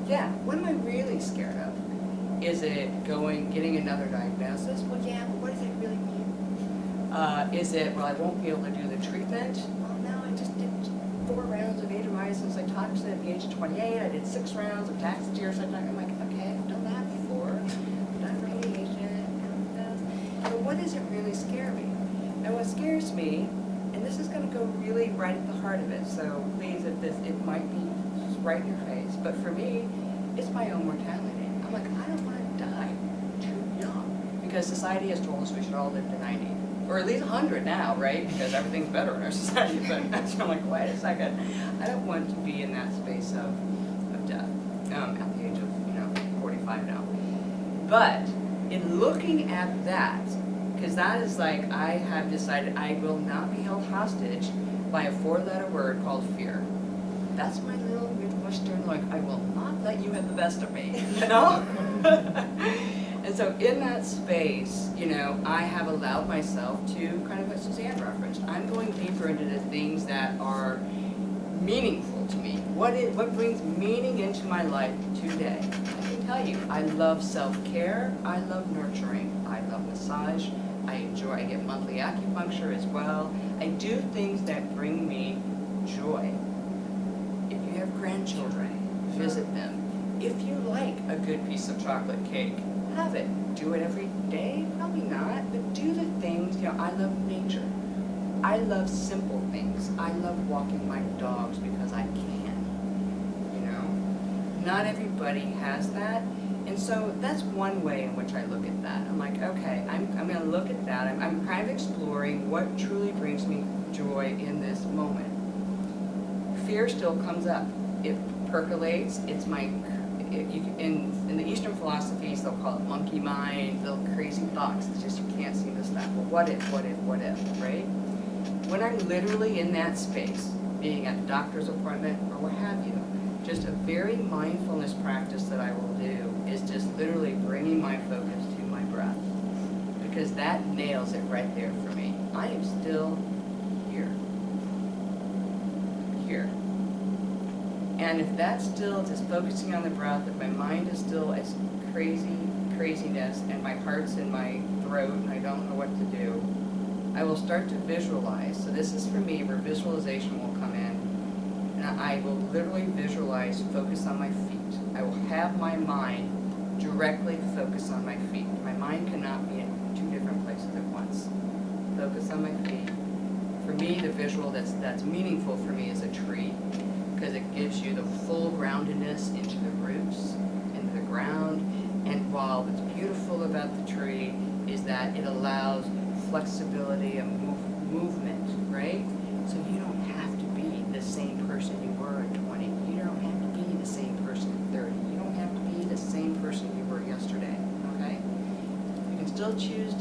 Yeah, what am I really scared of? Is it getting another diagnosis? Well, yeah, but what does that really mean? Is it, well, I won't be able to do the treatment? Well, no, I just did 4 rounds of vancomycin cytoxin at the age of 28. I did 6 rounds of Taxotere cytoxin. I'm like, okay, I've done that before. I've done radiation. But what does it really scare me? And what scares me, and this is going to go really right at the heart of it, so please, it might be right in your face, but for me, it's my own mortality. I'm like, I don't want to die too young, because society has told us we should all live to 90, or at least 100 now, right? Because everything's better in our society, but I'm like, wait a second, I don't want to be in that space of death at the age of 45 now. But in looking at that, because that is like, I have decided I will not be held hostage by a 4-letter word called fear. That's my little Midwestern, like, I will not let you have the best of me, And so in that space, I have allowed myself to, kind of what Suzanne referenced, I'm going deeper into the things that are meaningful to me. What brings meaning into my life today? I can tell you, I love self-care, I love nurturing, I love massage, I get monthly acupuncture as well. I do things that bring me joy. If you have grandchildren, visit them. If you like a good piece of chocolate cake, have it. Do it every day? Probably not, but do the things, I love nature. I love simple things. I love walking my dogs because I can, Not everybody has that, and so that's one way in which I look at that. I'm like, okay, I'm going to look at that. I'm kind of exploring what truly brings me joy in this moment. Fear still comes up. It percolates. It's in the Eastern philosophies, they'll call it monkey mind, little crazy thoughts. It's just you can't seem to stop. Well, what if, right? When I'm literally in that space, being at a doctor's appointment or what have you, just a very mindfulness practice that I will do is just literally bringing my focus to my breath, because that nails it right there for me. I am still here. And if that's still just focusing on the breath, if my mind is still as craziness, and my heart's in my throat and I don't know what to do, I will start to visualize. So this is for me where visualization will come in. And I will literally visualize, focus on my feet. I will have my mind directly focus on my feet. My mind cannot be in two different places at once. Focus on my feet. For me, the visual that's meaningful for me is a tree, because it gives you the full groundedness into the roots, into the ground. And while what's beautiful about the tree is that it allows flexibility and movement, right? So you don't have to be the same person you were at 20. You don't have to be the same person at 30. You don't have to be the same person you were yesterday, okay? You can still choose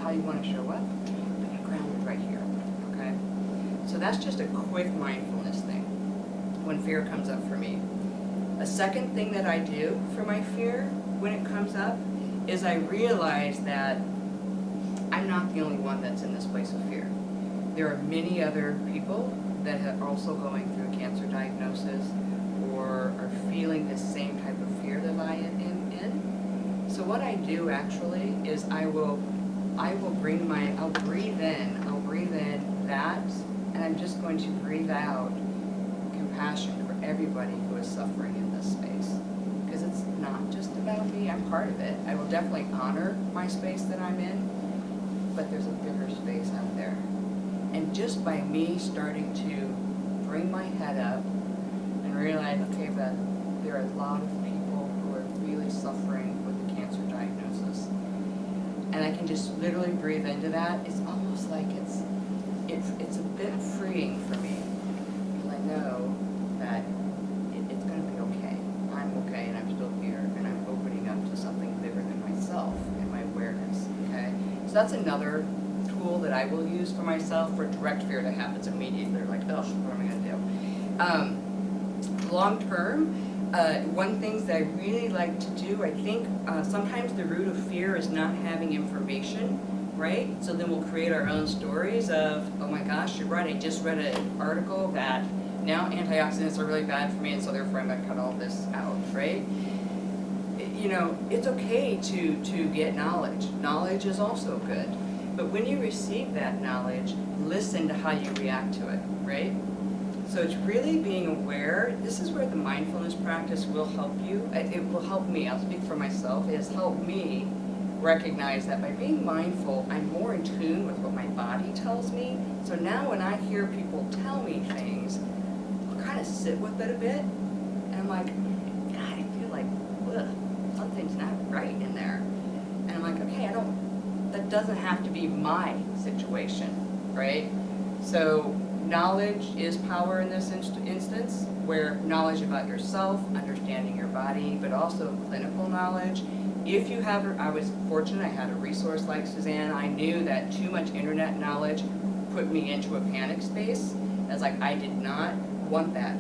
how you want to show up, but you're grounded right here, okay? So that's just a quick mindfulness thing when fear comes up for me. A second thing that I do for my fear when it comes up is I realize that I'm not the only one that's in this place of fear. There are many other people that are also going through a cancer diagnosis or are feeling the same type of fear that I am in. So what I do actually is I'll breathe in that, and I'm just going to breathe out compassion for everybody who is suffering in this space. Because it's not just about me, I'm part of it. I will definitely honor my space that I'm in, but there's a bigger space out there. And just by me starting to bring my head up and realize, okay, Beth, there are a lot of people who are really suffering with a cancer diagnosis. And I can just literally breathe into that. It's almost like it's a bit freeing for me, because I know that it's going to be okay. I'm okay, and I'm still here, and I'm opening up to something bigger than myself and my awareness, okay? So that's another tool that I will use for myself for direct fear that happens immediately. Like, oh, what am I going to do? Long term, one thing that I really like to do, I think sometimes the root of fear is not having information, right? So then we'll create our own stories of, oh my gosh, you're right, I just read an article that now antioxidants are really bad for me, and so therefore I'm going to cut all this out, right? It's okay to get knowledge. Knowledge is also good. But when you receive that knowledge, listen to how you react to it, right? So it's really being aware. This is where the mindfulness practice will help you. It will help me. I'll speak for myself. It has helped me recognize that by being mindful, I'm more in tune with what my body tells me. So now when I hear people tell me things, I'll kind of sit with it a bit. And I'm like, God, I feel like, ugh, something's not right in there. And I'm like, okay, that doesn't have to be my situation, right? So knowledge is power in this instance, where knowledge about yourself, understanding your body, but also clinical knowledge. If you have, I was fortunate, I had a resource like Suzanne. I knew that too much internet knowledge put me into a panic space. I was like, I did not want that.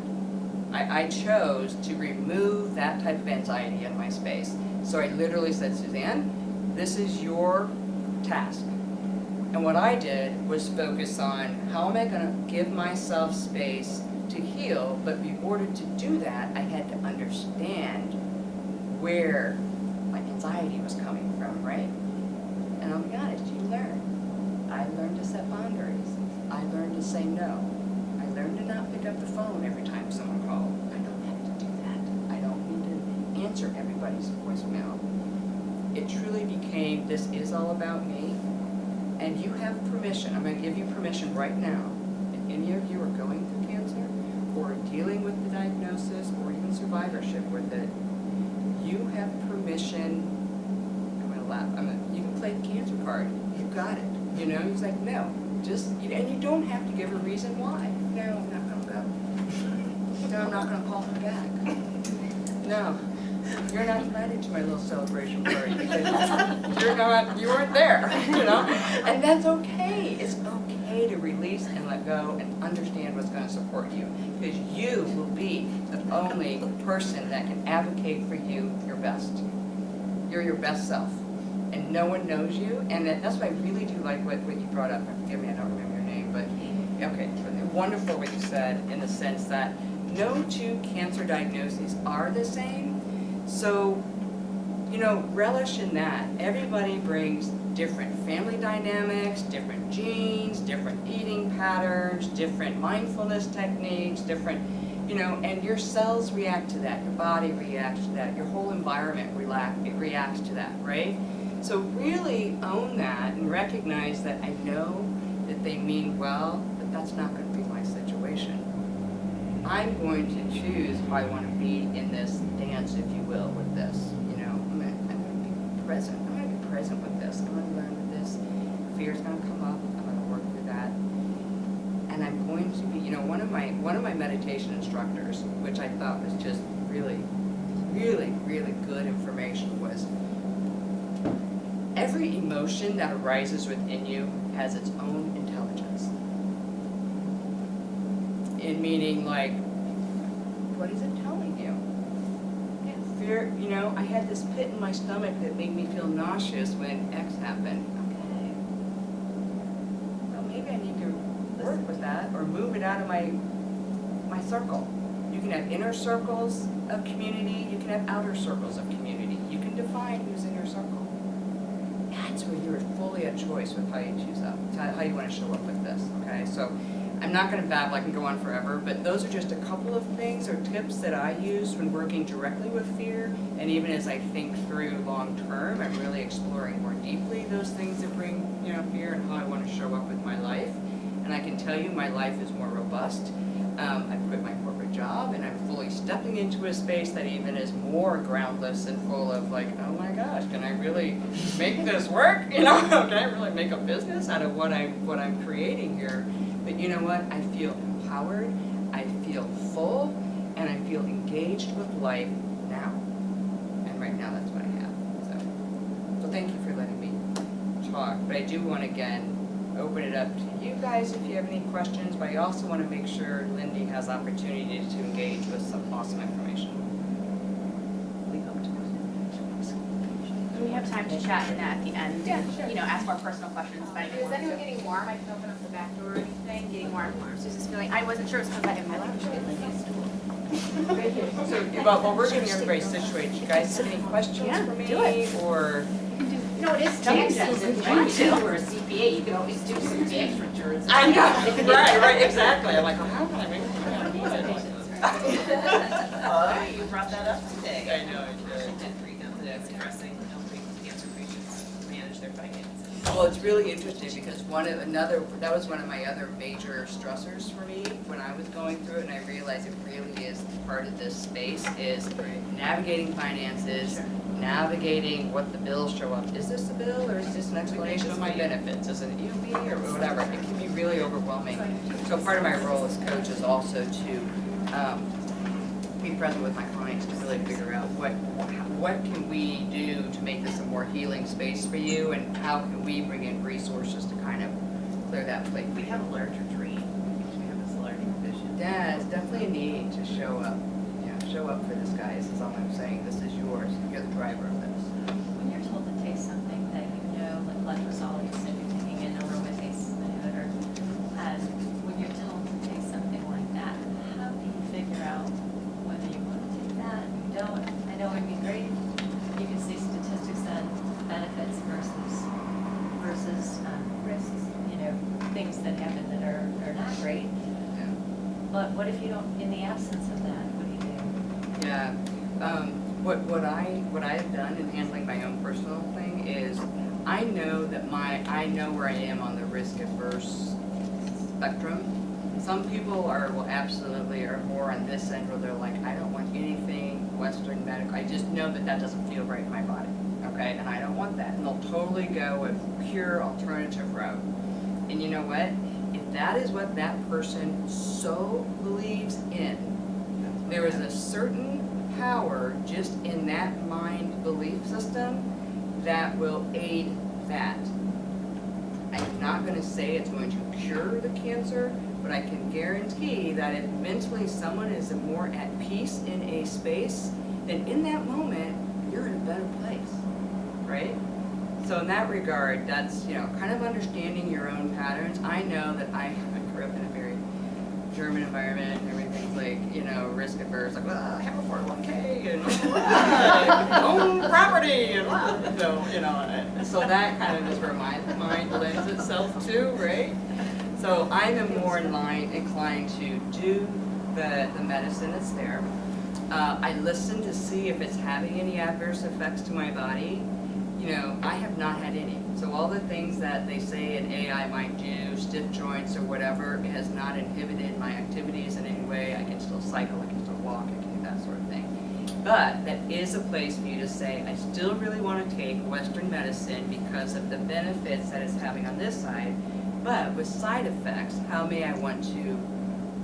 I chose to remove that type of anxiety in my space. So I literally said, Suzanne, this is your task. And what I did was focus on how am I going to give myself space to heal, but in order to do that, I had to understand where my anxiety was coming from, right? And I'll be honest, you learn. I learned to set boundaries. I learned to say no. I learned to not pick up the phone every time someone called. I don't have to do that. I don't need to answer everybody's voicemail. It truly became, this is all about me. And you have permission, I'm gonna give you permission right now. If any of you are going through cancer, or dealing with the diagnosis, or even survivorship with it, you have permission, I'm gonna laugh, you can play the cancer card, you got it. You know, he's like, no, just, and you don't have to give a reason why. No, I'm not gonna go. No, I'm not gonna call her back. No, you're not invited to my little celebration party because you weren't there, you know? And that's okay. It's okay to release and let go and understand what's gonna support you, because you will be the only person that can advocate for you your best. You're your best self. And no one knows you, and that's why I really do like what you brought up. Forgive me, I don't remember your name, but okay, wonderful what you said in the sense that no two cancer diagnoses are the same. So, you know, relish in that. Everybody brings different family dynamics, different genes, different eating patterns, different mindfulness techniques, different, you know, and your cells react to that, your body reacts to that, your whole environment reacts to that, right? So really own that and recognize that I know that they mean well, but that's not going to be my situation. I'm going to choose if I want to be in this dance, if you will, with this. You know, I'm going to be present. I'm going to be present with this. I'm going to learn with this. Fear's going to come up. I'm going to work through that. And I'm going to be, you know, one of my meditation instructors, which I thought was just really, really, really good information, was every emotion that arises within you has its own intelligence. In meaning, like, what is it telling you? Fear, you know, I had this pit in my stomach that made me feel nauseous when X happened. Okay. Well, maybe I need to work with that or move it out of my circle. You can have inner circles of community, you can have outer circles of community. You can define who's in your circle. That's where you're fully at choice with how you choose up, how you want to show up with this, okay? So I'm not going to babble, I can go on forever, but those are just a couple of things or tips that I use when working directly with fear, and even as I think through long term, I'm really exploring more deeply those things that bring, you know, fear and how I want to show up with my life. And I can tell you my life is more robust. I quit my corporate job and I'm fully stepping into a space that even is more groundless and full of like, oh my gosh, can I really make this work? You know, can I really make a business out of what I'm creating here? But you know what? I feel empowered, I feel full, and I feel engaged with life now. And right now that's what I have. So thank you for letting me talk. But I do want to again open it up to you guys if you have any questions, but I also want to make sure Lindy has opportunity to engage with some awesome information. We hope to. We have time to chat in that at the end. Yeah, sure. You know, ask more personal questions. But Is anyone getting warm? I can open up the back door or anything. getting more and more? Susan's feeling. I wasn't sure it's because I didn't have a So, well, we're getting everybody situated. You guys have any questions for me? do it. Or No, it is taxes. If you want to, or a CPA, you can always do some tax returns. I know, right, exactly. I'm like, well, how can I make You brought that up today. I know, I did. That's addressing helping cancer patients manage their finances. Well, it's really interesting because that was one of my other major stressors for me when I was going through it, and I realized it really is part of this space is navigating finances, navigating what the bills show up. Is this a bill or is this an explanation of my benefits? Is it an EOB or whatever? It can be really overwhelming. So part of my role as coach is also to be present with my clients to really figure out what can we do to make this a more healing space for you, and how can we bring in resources to kind of clear that plate. We have a larger dream. We have this larger vision. Yeah, it's definitely a need to show up. Show up for this, guys, is all I'm saying. This is yours. You're the driver of this. When you're told to taste something that you know, like letrozole, you said you're taking in aromatase inhibitor, and when you're told to take something like that, how do you figure out whether you want to take that, you don't? I know it'd be great what if you don't, in the absence of that, what do you do? Yeah, what I've done in handling my own personal thing is, I know where I am on the risk averse spectrum. Some people will absolutely are more on this end where they're like, I don't want anything Western medical. I just know that doesn't feel right in my body, okay? And I don't want that. And they'll totally go with pure alternative route. And you know what? If that is what that person so believes in, there is a certain power just in that mind belief system that will aid that. I'm not going to say it's going to cure the cancer, but I can guarantee that if mentally someone is more at peace in a space, then in that moment, you're in a better place, right? So in that regard, that's, kind of understanding your own patterns. I know that I grew up in a very German environment, and everything's like, risk averse, like, well, I have a 401k, and own property, and so that kind of is where my mind lends itself to, right? So I'm more inclined to do the medicine that's there. I listen to see if it's having any adverse effects to my body. I have not had any. So all the things that they say an AI might do, stiff joints or whatever, it has not inhibited my activities in any way. I can still cycle, I can still walk, I can do that sort of thing. But that is a place for you to say, I still really want to take Western medicine because of the benefits that it's having on this side, but with side effects, how may I want to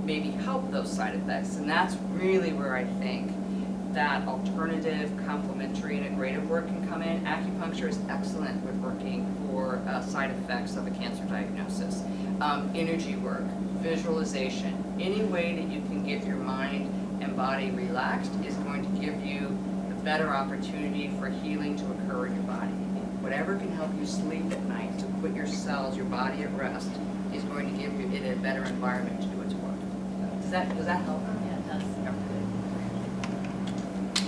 maybe help those side effects? And that's really where I think that alternative, complementary, integrative work can come in. Acupuncture is excellent with working for side effects of a cancer diagnosis. Energy work, visualization, any way that you can get your mind and body relaxed is going to give you a better opportunity for healing to occur in your body. Whatever can help you sleep at night, to put your cells, your body at rest, is going to give you it a better environment to do its work. Does that help? Yeah, it does.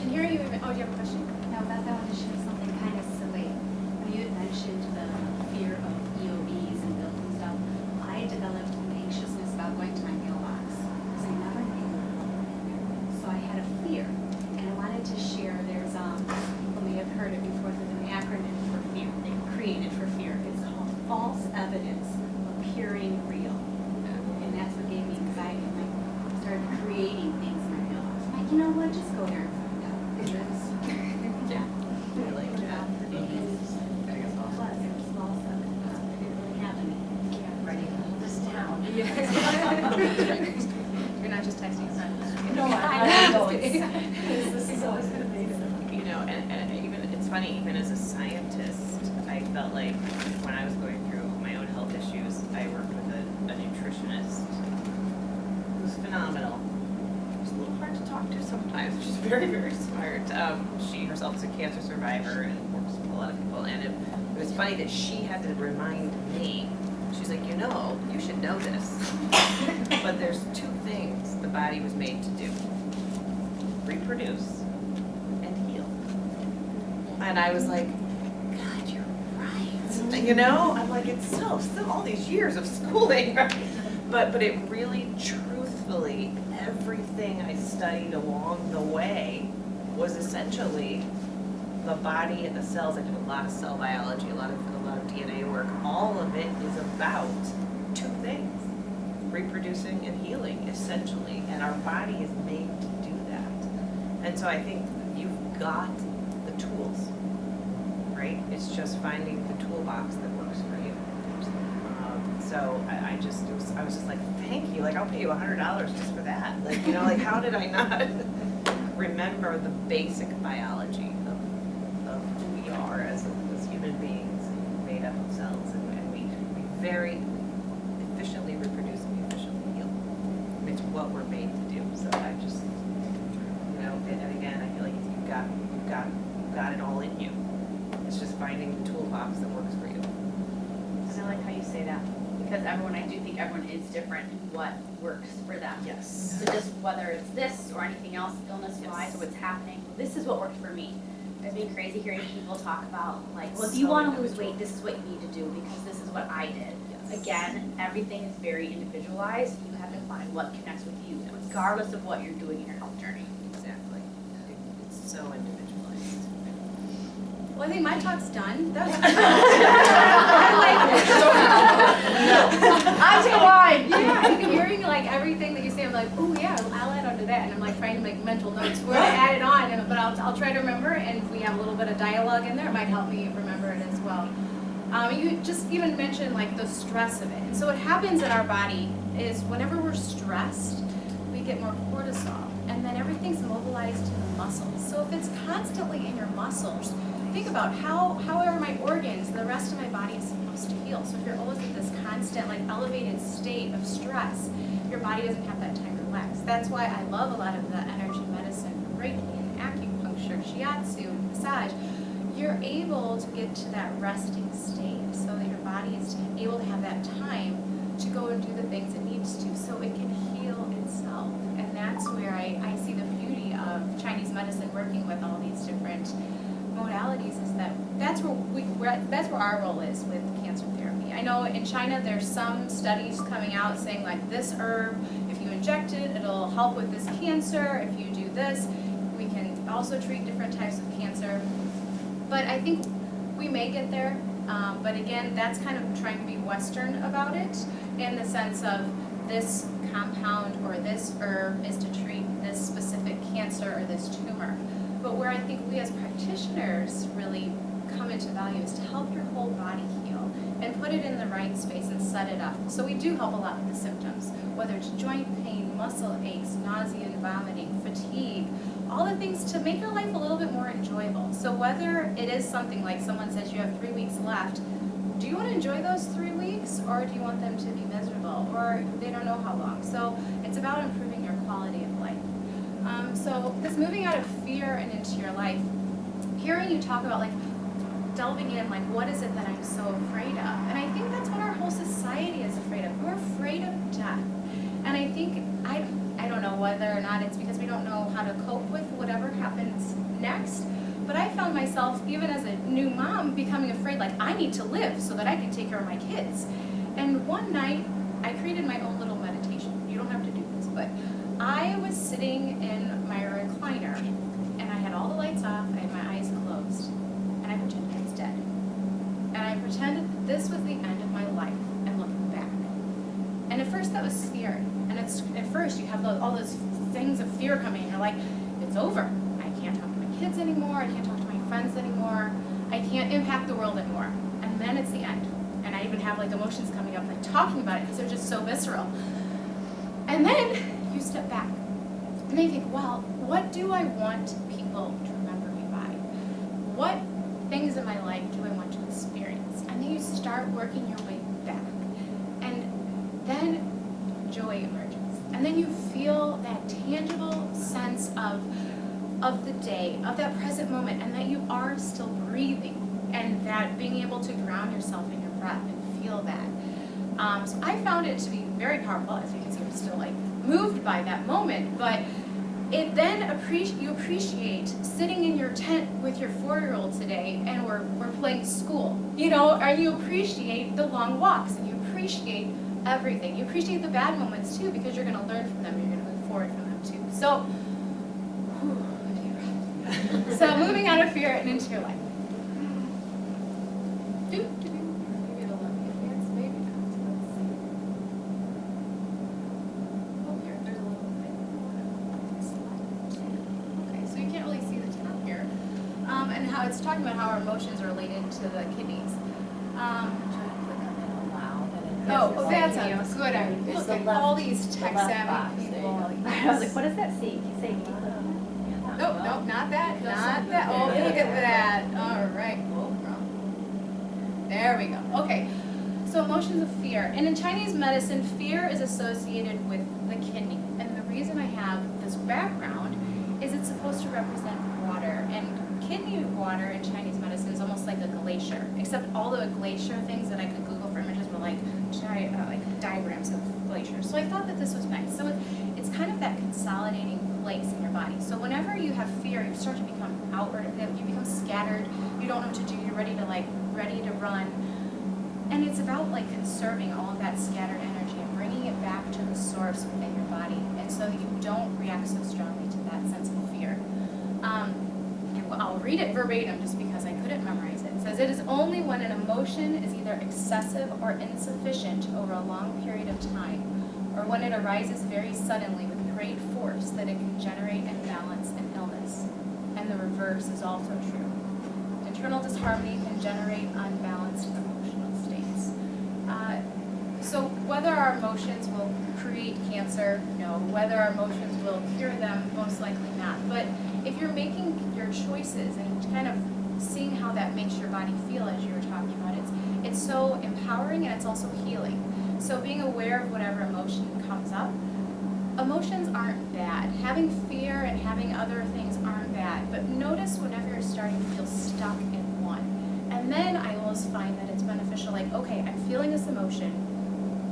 And here you, do you have a question? No, Beth, I want to share something kind of silly. When you had mentioned the fear of EOBs and bills and stuff, I developed an anxiousness about going to my mailbox because I never knew. So I had a fear, and I wanted to share. There's people may have heard it before. There's an acronym for fear. They created for fear. It's called false evidence appearing real, and that's what gave me anxiety. And I started creating things in my mailbox. I'm like, you know what? Just go there and find out. Yeah. Really? Ready to hold this down. You're not just texting friends. No, I know. This is always going to be. And even, it's funny, even as a scientist, I felt like when I was going through my own health issues, I worked with a nutritionist who's phenomenal. She's a little hard to talk to sometimes. She's very, very smart. She herself is a cancer survivor and works with a lot of people. And it was funny that she had to remind me. She's like, you should know this. But there's two things the body was made to do: reproduce and heal. And I was like, God, you're right. I'm like, it's still all these years of schooling, right? But it really, truthfully, everything I studied along the way was essentially the body and the cells. I did a lot of cell biology, a lot of DNA work. All of it is about two things: reproducing and healing, essentially. And our body is made to do that. And so I think you've got the tools, right? It's just finding the toolbox that works for you. So I was just like, thank you. Like, I'll pay you $100 just for that. Like, how did I not remember the basic biology of who we are as human beings, made up of cells, and we very efficiently reproduce and we efficiently heal. It's what we're made to do. So I just, and again, I feel like you've got it all in you. It's just finding the toolbox that works for you. And I like how you say that, because I do think everyone is different in what works for them. Yes. So just whether it's this or anything else, illness-wise, or what's happening, this is what worked for me. It's been crazy hearing people talk about, like, well, if you So want to lose individual. weight, this is what you need to do, because this is what I did. Yes. Again, everything is very individualized. You have to find what connects with you. regardless of what you're doing in your health journey. Exactly. It's so individualized. Well, I think my talk's done. That was On to the wine. Yeah, and hearing like everything that you say, I'm like, oh yeah, I'll add on to that, and I'm like trying to make mental notes where to add it on, but I'll try to remember, and if we have a little bit of dialogue in there, it might help me remember it as well. You just even mentioned like the stress of it, and so what happens in our body is whenever we're stressed, we get more cortisol, and then everything's mobilized to the muscles. So if it's constantly in your muscles, think about how are my organs, the rest of my body is supposed to heal. So if you're always in this constant like elevated state of stress, your body doesn't have that time to relax. That's why I love a lot of the energy medicine from Reiki and acupuncture, shiatsu, massage. You're able to get to that resting state so that your body is able to have that time to go and do the things it needs to so it can heal itself. And that's where I see the beauty of Chinese medicine working with all these different modalities, is that that's where our role is with cancer therapy. I know in China there's some studies coming out saying like this herb, if you inject it, it'll help with this cancer. If you do this, we can also treat different types of cancer. But I think we may get there. But again, that's kind of trying to be Western about it, in the sense of this compound or this herb is to treat this specific cancer or this tumor. But where I think we as practitioners really come into value is to help your whole body heal and put it in the right space and set it up. So we do help a lot with the symptoms, whether it's joint pain, muscle aches, nausea and vomiting, fatigue, all the things to make your life a little bit more enjoyable. So whether it is something like someone says you have 3 weeks left, do you want to enjoy those 3 weeks, or do you want them to be miserable, or they don't know how long? So it's about improving your quality of life. So this moving out of fear and into your life, hearing you talk about like delving in, like what is it that I'm so afraid of? And I think that's what our whole society is afraid of. We're afraid of death. And I think, I don't know whether or not it's because we don't know how to cope with whatever happens next, but I found myself, even as a new mom, becoming afraid, like I need to live so that I can take care of my kids. And one night, I created my own little meditation. You don't have to do this, but I was sitting in my recliner, and I had all the lights off, I had my eyes closed, and I pretended I was dead. And I pretended that this was the end of my life, and looking back. And at first that was scary. And at first you have all those things of fear coming in. You're like, it's over. I can't talk to my kids anymore, I can't talk to my friends anymore, I can't impact the world anymore. And then it's the end. And I even have like emotions coming up, like talking about it, because they're just so visceral. And then you step back, and then you think, well, what do I want people to remember me by? What things in my life do I want to experience? And then you start working your way back. And then joy emerges. And then you feel that tangible sense of the day, of that present moment, and that you are still breathing, and that being able to ground yourself in your breath and feel that. So I found it to be very powerful. As you can see, I'm still like moved by that moment, but it then you appreciate sitting in your tent with your 4-year-old today, and we're playing school, you know, and you appreciate the long walks, and you appreciate everything. You appreciate the bad moments too, because you're going to learn from them, you're going to move forward from them too. So, so moving out of fear and into your life. And how it's talking about how our emotions are related to the kidneys. Oh, that's a good idea. Look at all these tech-savvy people. I was like, what does that say? Say Nope, not that, not that. Oh, look at that. All right. There we go. Okay. So emotions of fear. And in Chinese medicine, fear is associated with the kidney. And the reason I have this background is it's supposed to represent water. And kidney water in Chinese medicine is almost like a glacier, except all the glacier things that I could Google for images were like diagrams of glaciers. So I thought that this was nice. So it's kind of that consolidating place in your body. So whenever you have fear, you start to become outward, you become scattered, you don't know what to do, you're ready to run. And it's about like conserving all of that scattered energy and bringing it back to the source within your body. and so that you don't react so strongly to that sense of fear. I'll read it verbatim just because I couldn't memorize it. It says, "It is only when an emotion is either excessive or insufficient over a long period of time, or when it arises very suddenly with great force, that it can generate imbalance and illness. And the reverse is also true. Internal disharmony can generate unbalanced emotional states." So whether our emotions will create cancer, no. Whether our emotions will cure them, most likely not. But if you're making your choices and kind of seeing how that makes your body feel, as you were talking about, it's so empowering and it's also healing. So being aware of whatever emotion comes up, emotions aren't bad. Having fear and having other things aren't bad. But notice whenever you're starting to feel stuck in one. And then I always find that it's beneficial, like, okay, I'm feeling this emotion.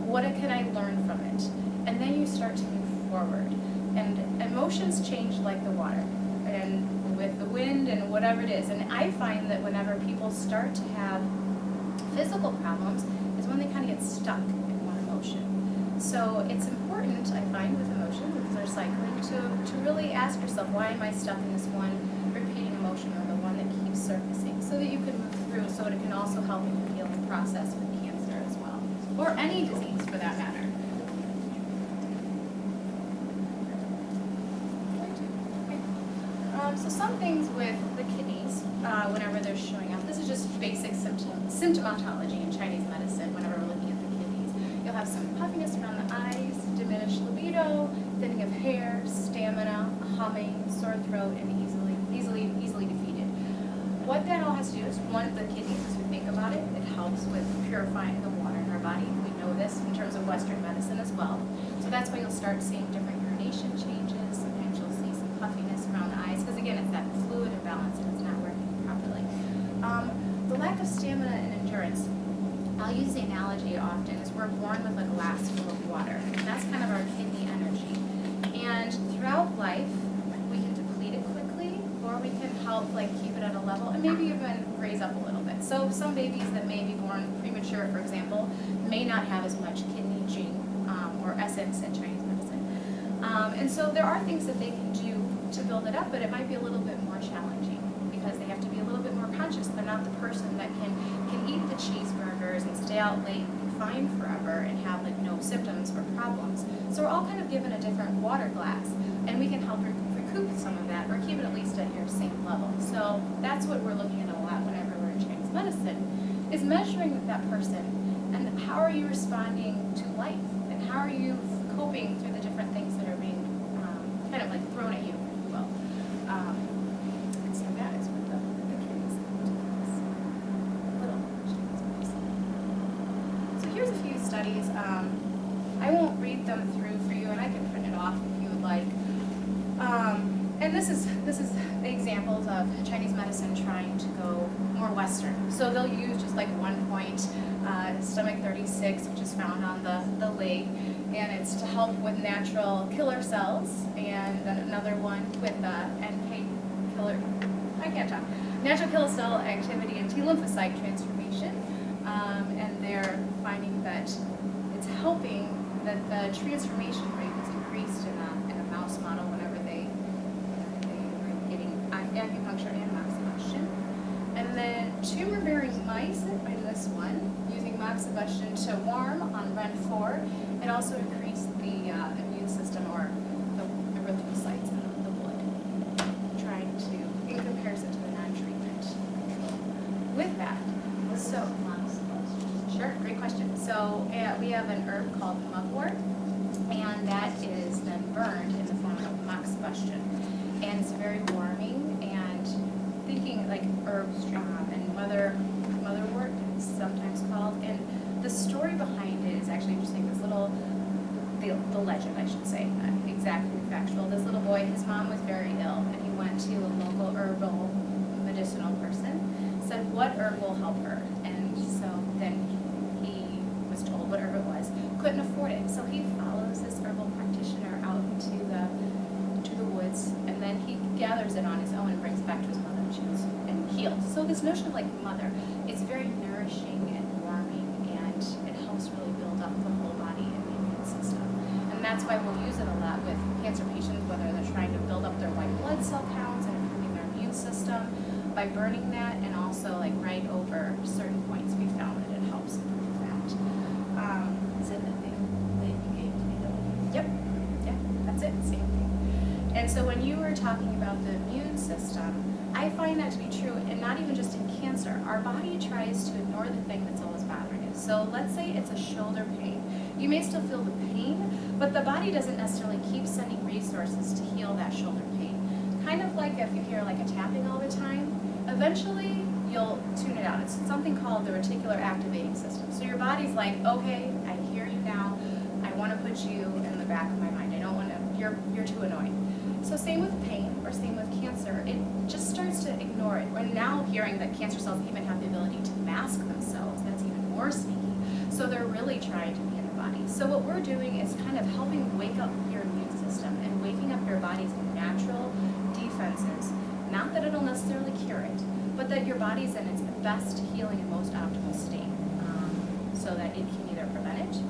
What can I learn from it? And then you start to move forward. And emotions change like the water, and with the wind and whatever it is. And I find that whenever people start to have physical problems is when they kind of get stuck in one emotion. So it's important, I find, with emotion, because they're cycling, to really ask yourself, why am I stuck in this one repeating emotion, or the one that keeps surfacing, so that you can move through, so it can also help in the healing process with cancer as well, or any disease for that matter. So some things with the kidneys, whenever they're showing up, this is just basic symptomatology in Chinese medicine whenever we're looking at the kidneys. You'll have some puffiness around the eyes, diminished libido, thinning of hair, stamina, humming, sore throat, and easily defeated. What that all has to do is, one, the kidneys, as we think about it, it helps with purifying the water in our body. We know this in terms of Western medicine as well. So that's why you'll start seeing different urination changes. Sometimes you'll see some puffiness around the eyes, because again, it's that fluid imbalance and it's not working properly. The lack of stamina and endurance, I'll use the analogy often, is we're born with a glass full of water, and that's kind of our kidney energy. And throughout life, we can deplete it quickly, or we can help keep it at a level, and maybe even raise up a little bit. So some babies that may be born premature, for example, may not have as much kidney gene or essence in Chinese medicine. And so there are things that they can do to build it up, but it might be a little bit more challenging, because they have to be a little bit more conscious. They're not the person that can eat the cheeseburgers and stay out late and be fine forever and have no symptoms or problems. So we're all kind of given a different water glass, and we can help recoup some of that, or keep it at least at your same level. So that's what we're looking at a lot whenever we're in Chinese medicine, is measuring with that person, and how are you responding to life, and how are you coping through the different things that are being kind of thrown at you, if you will. So that is what the kidneys is. Little Chinese medicine. So here's a few studies. I won't read them through for you, and I can print it off if you would like. And this is examples of Chinese medicine trying to go more Western. So they'll use just 1 point, stomach 36, which is found on the leg, and it's to help with natural killer cells, and then another one with NK killer, I can't talk, natural killer cell activity and T lymphocyte transformation, and they're finding that it's helping that the transformation rate was increased in a mouse model whenever they were getting acupuncture and moxibustion. And then tumor-bearing mice, by this one, using moxibustion to warm on REN4, it also increased the immune system, or the erythrocytes in the blood, trying to, in comparison to the non-treatment. With that, so, sure, great question. So we have an herb called mugwort, and that is then burned in the form of moxibustion. And it's very warming, and thinking herbs and motherwort, it's sometimes called. And the story behind it is actually interesting. The legend, I should say, not exactly factual. This little boy, his mom was very ill, and he went to a local herbal medicinal person, said what herb will help her. And so then he was told what herb it was, couldn't afford it. So he follows this herbal practitioner out into the woods, and then he gathers it on his own and brings it back to his mother, and healed. So this notion of mother, it's very nourishing and warming, and it helps really build up the whole body and the immune system. And that's why we'll use it a lot with cancer patients, whether they're trying to build up their white blood cell counts and improving their immune system. By burning that and also like right over certain points, we found that it helps improve that. Is it the thing that you gave to me though? Yep, that's it, same thing. And so when you were talking about the immune system, I find that to be true, and not even just in cancer. Our body tries to ignore the thing that's always bothering you. So let's say it's a shoulder pain. You may still feel the pain, but the body doesn't necessarily keep sending resources to heal that shoulder pain. Kind of like if you hear like a tapping all the time, eventually you'll tune it out. It's something called the reticular activating system. So your body's like, okay, I hear you now. I want to put you in the back of my mind. I don't want to, you're too annoying. So same with pain or same with cancer. It just starts to ignore it. We're now hearing that cancer cells even have the ability to mask themselves. That's even more sneaky. So they're really trying to be in the body. So what we're doing is kind of helping wake up your immune system and waking up your body's natural defenses. Not that it'll necessarily cure it, but that your body's in its best healing and most optimal state, so that it can either prevent it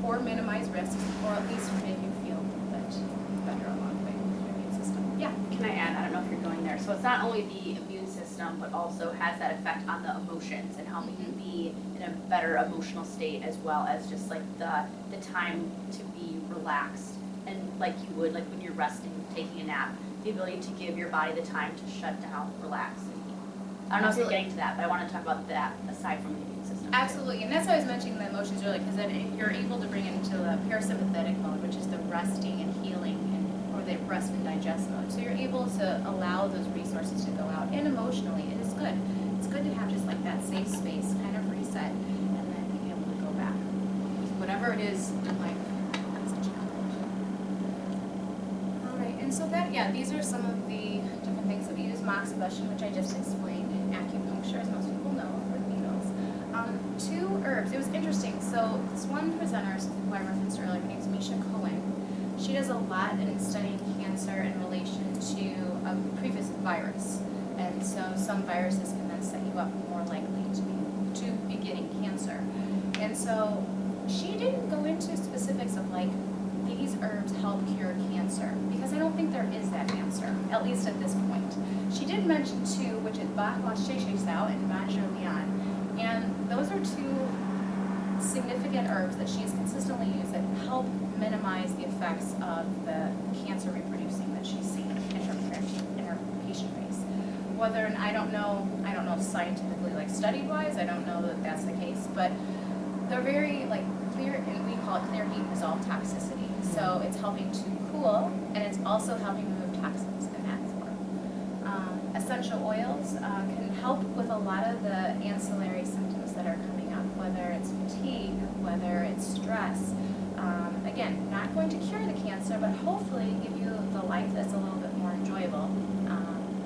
or minimize risks, or at least make you feel a little bit better along the way with your immune system. Yeah. Can I add, I don't know if you're going there, so it's not only the immune system, but also has that effect on the emotions and how we can be in a better emotional state, as well as just like the time to be relaxed, and like you would, like when you're resting, taking a nap, the ability to give your body the time to shut down, relax, and heal. I don't know if you're getting to that, but I want to talk about that aside from the immune system. Absolutely, and that's why I was mentioning the emotions earlier, because then you're able to bring it into the parasympathetic mode, which is the resting and healing, or the rest and digest mode. So you're able to allow those resources to go out, and emotionally, it is good. It's good to have just like that safe space, kind of reset, and then being able to go back. Whatever it is in life, that's a challenge. All right, and so that, yeah, these are some of the different things that we use. Moxibustion, which I just explained, acupuncture, as most people know, for needles. 2 herbs. It was interesting. So this one presenter who I referenced earlier, her name's Misha Cohen. She does a lot in studying cancer in relation to a previous virus. And so some viruses can then set you up more likely to be getting cancer. And so she didn't go into specifics of like, these herbs help cure cancer, because I don't think there is that answer, at least at this point. She did mention 2, which is Bach Sao and Manger Lian. And those are 2 significant herbs that she's consistently used that help minimize the effects of the cancer reproducing that she's seen in her patient base. Whether, and I don't know scientifically, like study-wise, I don't know that that's the case, but they're very like clear, and we call it clear heat resolve toxicity. So it's helping to cool, and it's also helping remove toxins in that form. Essential oils can help with a lot of the ancillary symptoms that are coming up, whether it's fatigue, whether it's stress. Again, not going to cure the cancer, but hopefully give you the life that's a little bit more enjoyable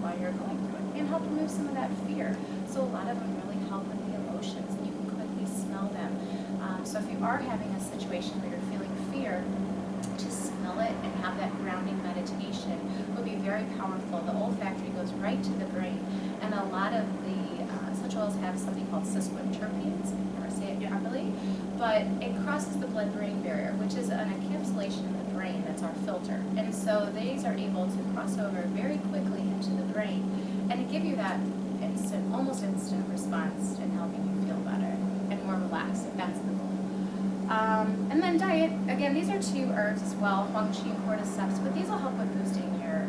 while you're going through it, and help remove some of that fear. So a lot of them really help with the emotions, and you can quickly smell them. So if you are having a situation where you're feeling fear, to smell it and have that grounding meditation would be very powerful. The olfactory goes right to the brain, and a lot of the essential oils have something called sesquiterpenes. I can never say it properly, but it crosses the blood-brain barrier, which is an encapsulation in the brain that's our filter. And so these are able to cross over very quickly into the brain and to give you that almost instant response in helping you feel better and more relaxed, if that's the goal. And then diet, again, these are 2 herbs as well, Huang Qi and cordyceps, but these will help with boosting your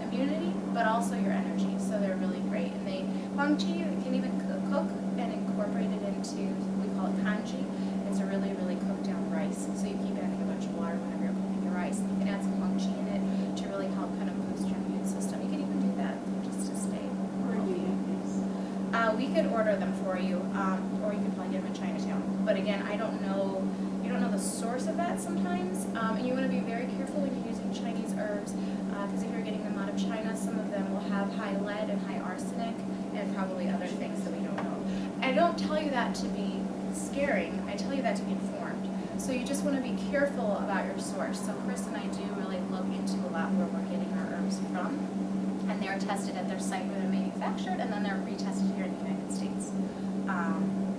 immunity, but also your energy, so they're really great. And Huang Qi, you can even cook and incorporate it into, we call it kanji. It's a really, really cooked down rice, so you keep adding a bunch of water whenever you're cooking your rice. You can add some Huang Qi in it to really help kind of boost your immune system. You can even do that just to stay healthy. We could order them for you, or you could probably get them in Chinatown. But again, you don't know the source of that sometimes, and you want to be very careful when you're using Chinese herbs, because if you're getting them out of China, some of them will have high lead and high arsenic, and probably other things that we don't know. I don't tell you that to be scaring, I tell you that to be informed. So you just want to be careful about your source. So Chris and I do really look into a lot where we're getting our herbs from, and they're tested at their site where they're manufactured, and then they're retested here in the United States.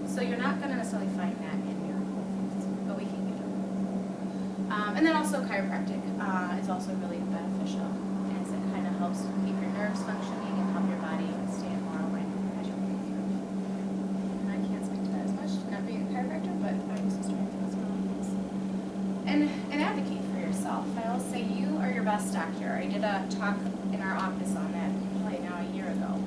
So you're not going to necessarily find that in your Whole Foods, but we can get them. And then also chiropractic is also really beneficial as it kind of helps keep your nerves functioning and help your body stay in more alignment as you're moving through. And I can't speak to that as much, not being a chiropractor, but my sister as well. And advocate for yourself. I will say you are your best doctor. I did a talk in our office on that probably now a year ago.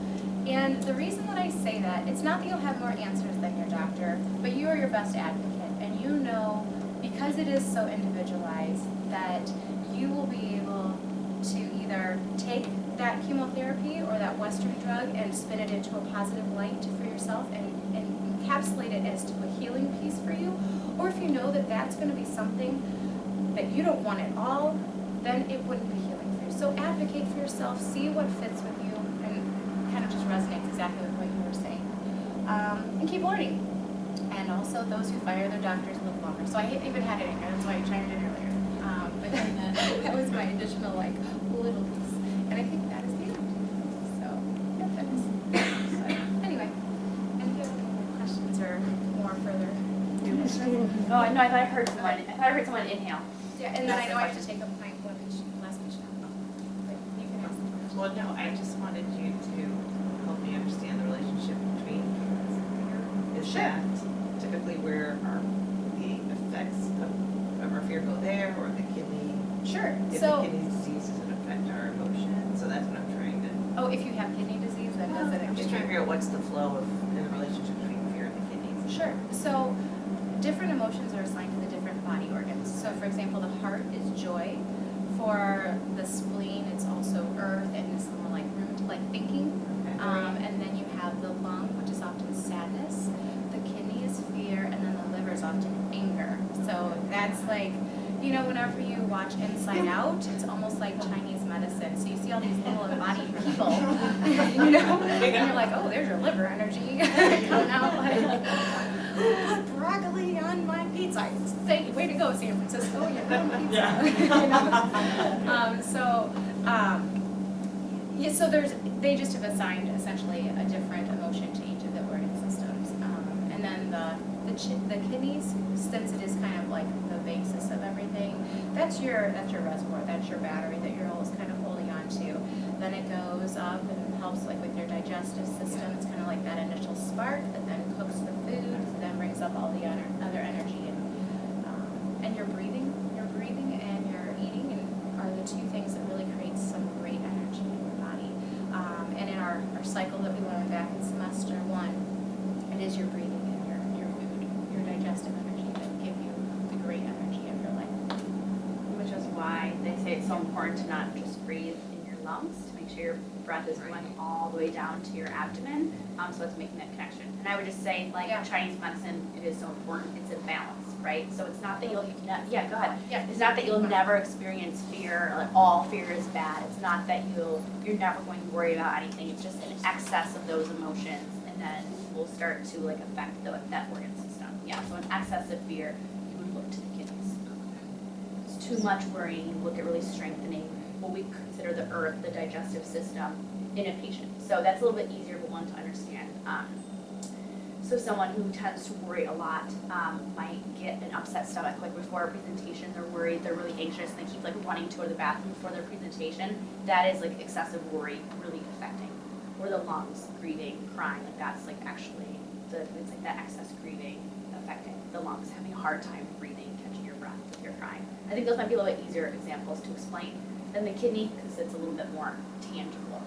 And the reason that I say that, it's not that you'll have more answers than your doctor, but you are your best advocate. And you know, because it is so individualized, that you will be able to either take that chemotherapy or that Western drug and spin it into a positive light for yourself and encapsulate it as to a healing piece for you. Or if you know that that's going to be something that you don't want at all, then it wouldn't be healing for you. So advocate for yourself, see what fits with you, and kind of just resonates exactly with what you were saying. And keep learning. And also those who fire their doctors live longer. So I even had it in here, that's why I chimed in earlier. But that was my additional little piece. And I think that is the end. So, yeah, that is. So, anyway, any other questions or more further? Oh, I know, I thought I heard someone inhale. Yeah, and then I know I have to take up my last question. But you can ask the question. Well, no, I just wanted you to help me understand the relationship between feelings and fear. Is Sure. that typically where the effects of our fear go there, or the kidney? Sure. If So, the kidney disease doesn't affect our emotions, so that's what I'm trying to. if you have kidney disease, then does it? I'm just trying to figure out what's the flow of in the relationship between fear and the kidneys. Sure. So, different emotions are assigned to the different body organs. So, for example, the heart is joy. For the spleen, it's also earth, and it's more like root, like thinking. And then you have the lung, which is often sadness. The kidney is fear, and then the liver is often anger. So that's whenever you watch Inside Out, it's almost like Chinese medicine. So you see all these little embodied people, and you're like, oh, there's your liver energy coming out like, who put broccoli on my pizza? Thank you, way to go, San Francisco, you're on pizza. So they just have assigned essentially a different emotion to each of the organ systems. And then the kidneys, since it is kind of like the basis of everything, that's your reservoir, that's your battery that you're always kind of holding on to. Then it goes up and helps with your digestive system. It's kind of like that initial spark that then cooks the food, then brings up all the other energy. And your breathing and your eating are the two things that really create some great energy in your body. And in our cycle that we learned back in semester 1, it is your breathing and your food, your digestive energy that give you the great energy of your life. Which is why they say it's so important to not just breathe in your lungs, to make sure your breath is going all the way down to your abdomen, so it's making that connection. And I would just say, Chinese medicine, it is so important, it's a balance, right? So it's not that go ahead. Yeah. It's not that you'll never experience fear, like all fear is bad. It's not that you're never going to worry about anything. It's just an excess of those emotions, and then will start to affect that organ system. Yeah, so an excess of fear, you would look to the kidneys. It's too much worrying, you look at really strengthening what we consider the earth, the digestive system in a patient. So that's a little bit easier of one to understand. So someone who tends to worry a lot might get an upset stomach, before a presentation, they're worried, they're really anxious, and they keep running to go to the bathroom before their presentation. That is excessive worry really affecting. Or the lungs, grieving, crying, that's actually it's that excess grieving affecting the lungs, having a hard time breathing, catching your breath if you're crying. I think those might be a little bit easier examples to explain than the kidney, because it's a little bit more tangible.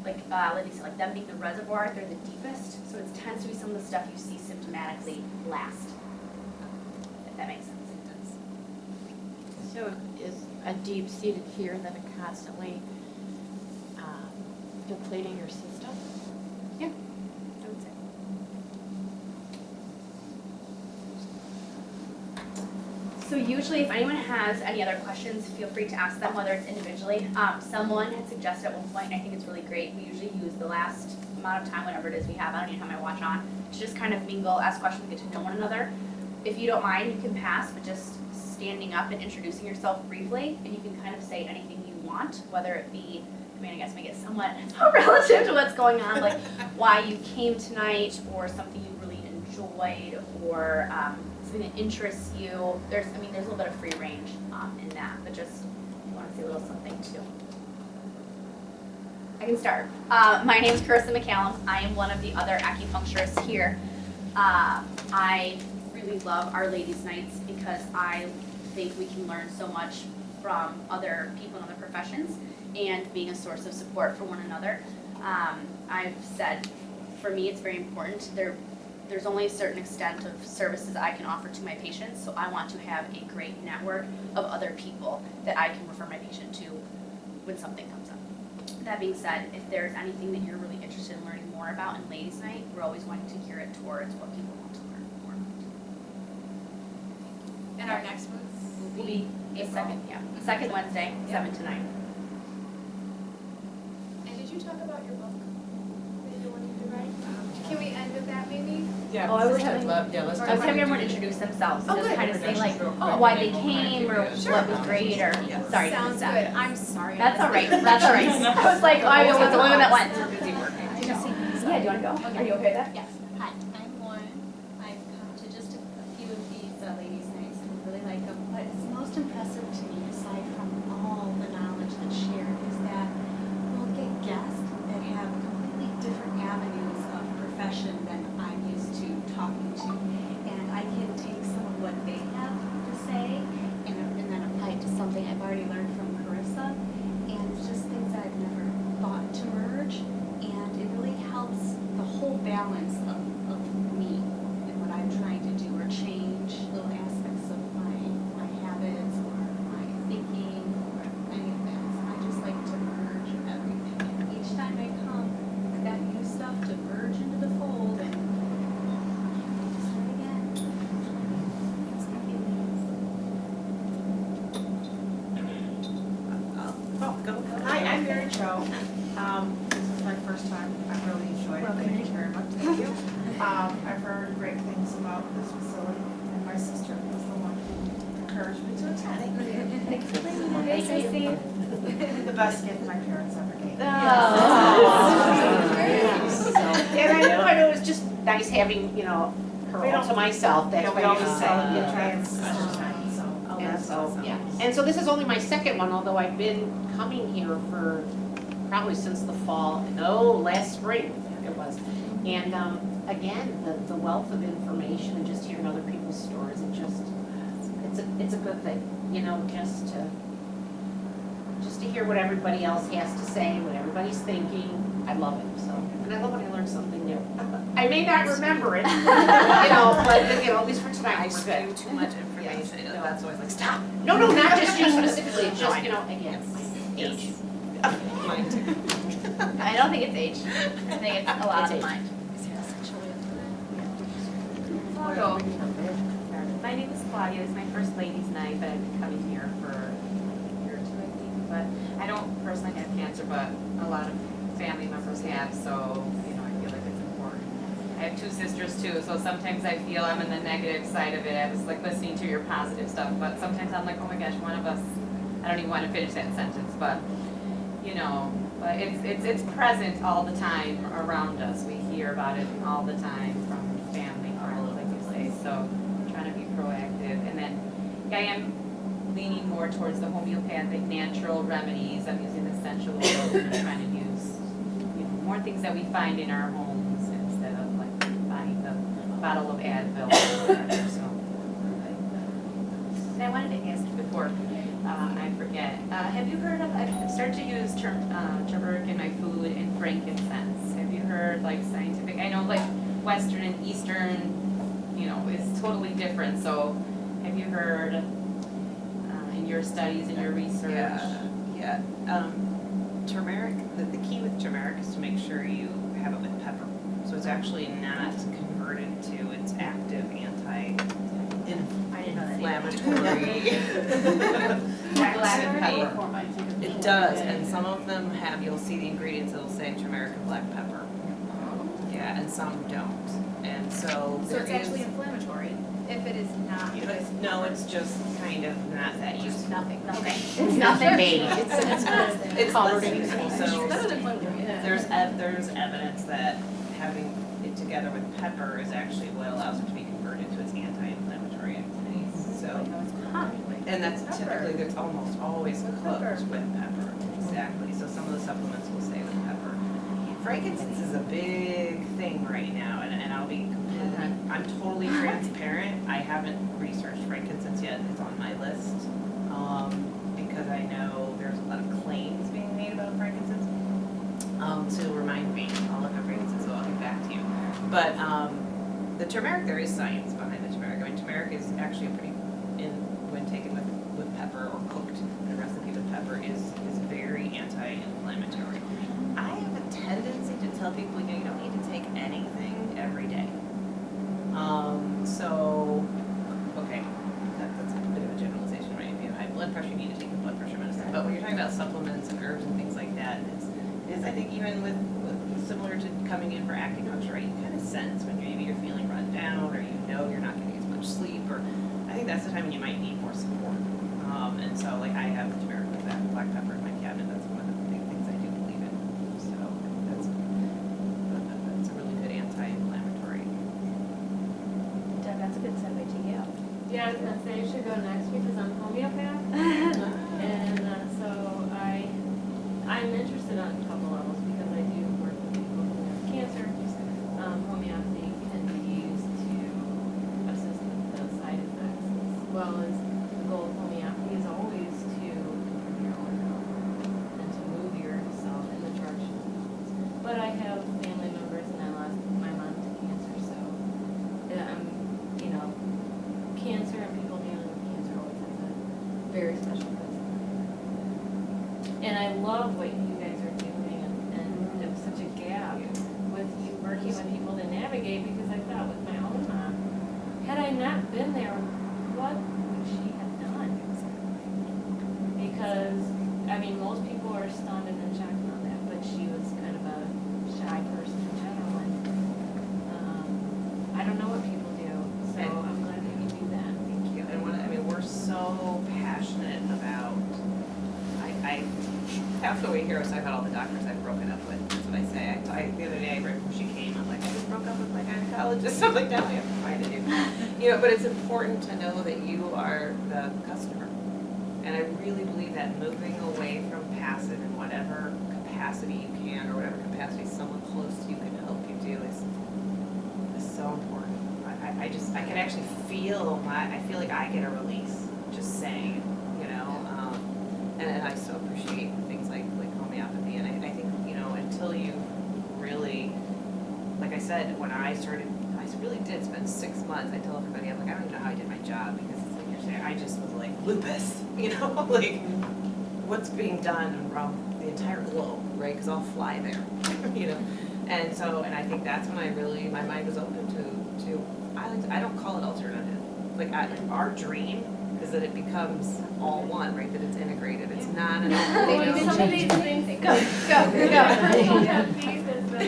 Like you said, them being the reservoir, they're the deepest, so it tends to be some of the stuff you see symptomatically last. If that makes sense. It does. So is a deep-seated fear then constantly depleting your system? Yeah, I would say. So usually, if anyone has any other questions, feel free to ask them, whether it's individually. Someone had suggested at one point, and I think it's really great, we usually use the last amount of time, whatever it is we have, I don't even have my watch on, to just kind of mingle, ask questions, get to know one another. If you don't mind, you can pass, but just standing up and introducing yourself briefly, and you can kind of say anything you want, whether it be, I guess make it somewhat relative to what's going on, why you came tonight, or something you really enjoyed, or something that interests you, there's a little bit of free range in that, but just you want to see a little something too. I can start. My name is Carissa McCallum. I am one of the other acupuncturists here. I really love our ladies' nights because I think we can learn so much from other people in other professions and being a source of support for one another. I've said, for me, it's very important. There's only a certain extent of services I can offer to my patients, so I want to have a great network of other people that I can refer my patient to when something comes up. That being said, if there's anything that you're really interested in learning more about in Ladies' Night, we're always wanting to gear it towards what people want to learn more about. And our next booth Will be the second Wednesday, 7 to 9. And did you talk about your book that you're wanting to write? Can we end with that maybe? Yeah, Oh, I was first I'd having- love, yeah, let's I was definitely having everyone do- introduce themselves, Oh, and just good. kind of say like, Real quick, why and they then we'll came, or kind of do what it. was great, or, Yes. sorry. to Sounds interrupt. good. I'm sorry. That's all right, that's all right. I was like, oh, I was the only one that went. We're busy working. Yeah, do you want to go? Are you okay with that? Yes. Hi, I'm Lauren. I've come to just a few of these ladies' nights and really like them. What is most impressive to me, aside from all the knowledge that's shared, is that we'll get guests that have completely different avenues of profession than I'm used to talking to. And I can take some of what they have to say and then apply it to something I've already learned from Carissa. And it's just things that I've never thought to merge. And it really helps the whole balance of me and what I'm trying to do or change little aspects of my habits or my thinking or any of that. So I just like to merge everything. And each time I come, I've got new stuff to merge into the fold and start again. It's my feelings. Hi, I'm Mary Jo. This is my first time. I really enjoyed it. Thank you very much. Thank you. I've heard great things about this facility, and my sister was the one who encouraged me to attend. Hey, Tracy. The best gift my parents ever gave me. And I knew it was just nice having, you know, her all to myself, that's Yeah, we why always you say, say, you try and sister's time, so. And so, awesome. yeah. And so this is only my second one, although I've been coming here for probably since the fall, last spring it was. And again, the wealth of information and just hearing other people's stories, it's a good thing, you know, just to hear what everybody else has to say, what everybody's thinking. I love it, so. And I love when I learn something new. I may not remember it, you know, but, you know, at least for tonight, I we're good. spew too much information, Yes. No. that's always like, stop. No, not just you specifically, it's just, you know, again, age. Mine too. I don't think it's age. I think it's a lot It's of age. mind. I'll go. My name is Claudia. It's my first ladies' night, but I've been coming here for a year or two, I think. But I don't personally have cancer, but a lot of family members have, so, you know, I feel like it's important. I have two sisters too, so sometimes I feel I'm in the negative side of it. I was like listening to your positive stuff, but sometimes I'm like, oh my gosh, one of us, I don't even want to finish that sentence, but, you know, but it's present all the time around us. We hear about it all the time from family, friends, like you say, so I'm trying to be proactive. And then I am leaning more towards the homeopathic natural remedies. I'm using essential oils and I'm trying to use, you know, more things that we find in our homes instead of like buying the bottle of Advil or whatever, so. And I wanted to ask you before, I forget, have you heard of, I've started to use turmeric in my food and frankincense. Have you heard like scientific, I know like Western and Eastern, you know, is totally different, so have you heard in your studies and your research? Yeah. Turmeric, the key with turmeric is to make sure you have it with pepper. So it's actually not converted to its active I didn't know that. anti-inflammatory. It does, and some of them have, you'll see the ingredients, it'll say turmeric and black pepper. Yeah, and some don't. And so So there it's actually is- inflammatory if it is not. No, it's just kind of not that useful. Nothing. It's nothing made. It's less useful, so Better than inflammatory, yeah. there's evidence that having it together with pepper is actually what allows it to be converted to its anti-inflammatory And that's typically, there's almost always With cooked pepper. with pepper, exactly, so some of the supplements will say with pepper. Frankincense is a big thing right now, and I'll be completely, I'm totally transparent, I haven't researched frankincense yet, it's on my list. Because I know there's a lot of claims being made about frankincense. To remind me, I'll look up frankincense, so I'll get back to you. But, the turmeric, there is science behind the turmeric, I mean, turmeric is actually a pretty, when taken with pepper or cooked in a recipe with pepper is very anti-inflammatory. I have a tendency to tell people, you don't need to take anything every day. So, okay, that's a bit of a generalization, right? If you have high blood pressure, you need to take the blood pressure medicine. But when you're talking about supplements and herbs and things like that, it's I think even with similar to coming in for acupuncture, right? You kind of sense when maybe you're feeling run down or you're not getting as much sleep, or I think that's the time when you might need more support. And so like I have turmeric with that black pepper in my cabinet. That's one of the big things I do believe in. So that's a really good anti-inflammatory. Deb, that's a good segue to you. Yeah, I was gonna say I should go next because I'm homeopath. And so I'm interested on a couple levels because I do work with people who have cancer. Homeopathy can be used to assist with the side effects as well as the goal of homeopathy is always to improve your own health and to move yourself in the direction of wellness. But I have family members and I lost my mom to cancer, so cancer and people dealing with cancer always has a very special place in my heart. And I love what you guys are doing and it was such a gap with you working with people to navigate because I thought with my own mom, had I not been there, what would she have done? Because, I mean, most people are stunned and in shock on that, but she was kind of a shy person in general and I don't know what people do, so I'm glad that you do that. Thank you. And we're so passionate about, I half the way here I was talking about all the doctors I've broken up with. That's what I say. The other day, right before she came, I'm like, I just broke up with my gynecologist. I'm like, now I have to find a new. But it's important to know that you are the customer. And I really believe that moving away from passive in whatever capacity you can, or whatever capacity someone close to you can help you do is so important. I can actually feel I feel like I get a release just saying it, and I so appreciate things like homeopathy, and I think, until you really, like I said, when I started, I really did spend 6 months, I tell everybody, I'm like, I don't even know how I did my job, because it's like you're saying, I just was like, lupus, like, what's being done around the entire globe, right, because I'll fly there, and so, and I think that's when my mind was open to I don't call it alternative. Like our dream is that it becomes all one, right? That it's integrated. It's not an Well, some of these things, go.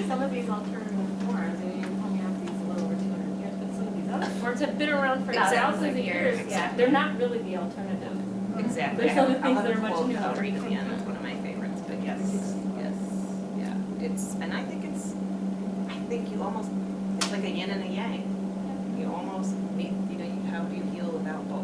Some of these alternative forms, I mean, homeopathy is a little over 200 years, but some of these other forms have been around for thousands of years. Yeah, they're not really the alternative. Exactly. There's other things I'll that are have a much quote newer. I'll read at the end. It's one of my favorites. But yes, yeah. And I think you almost, it's like a yin and a yang. You almost need, how do you heal without both?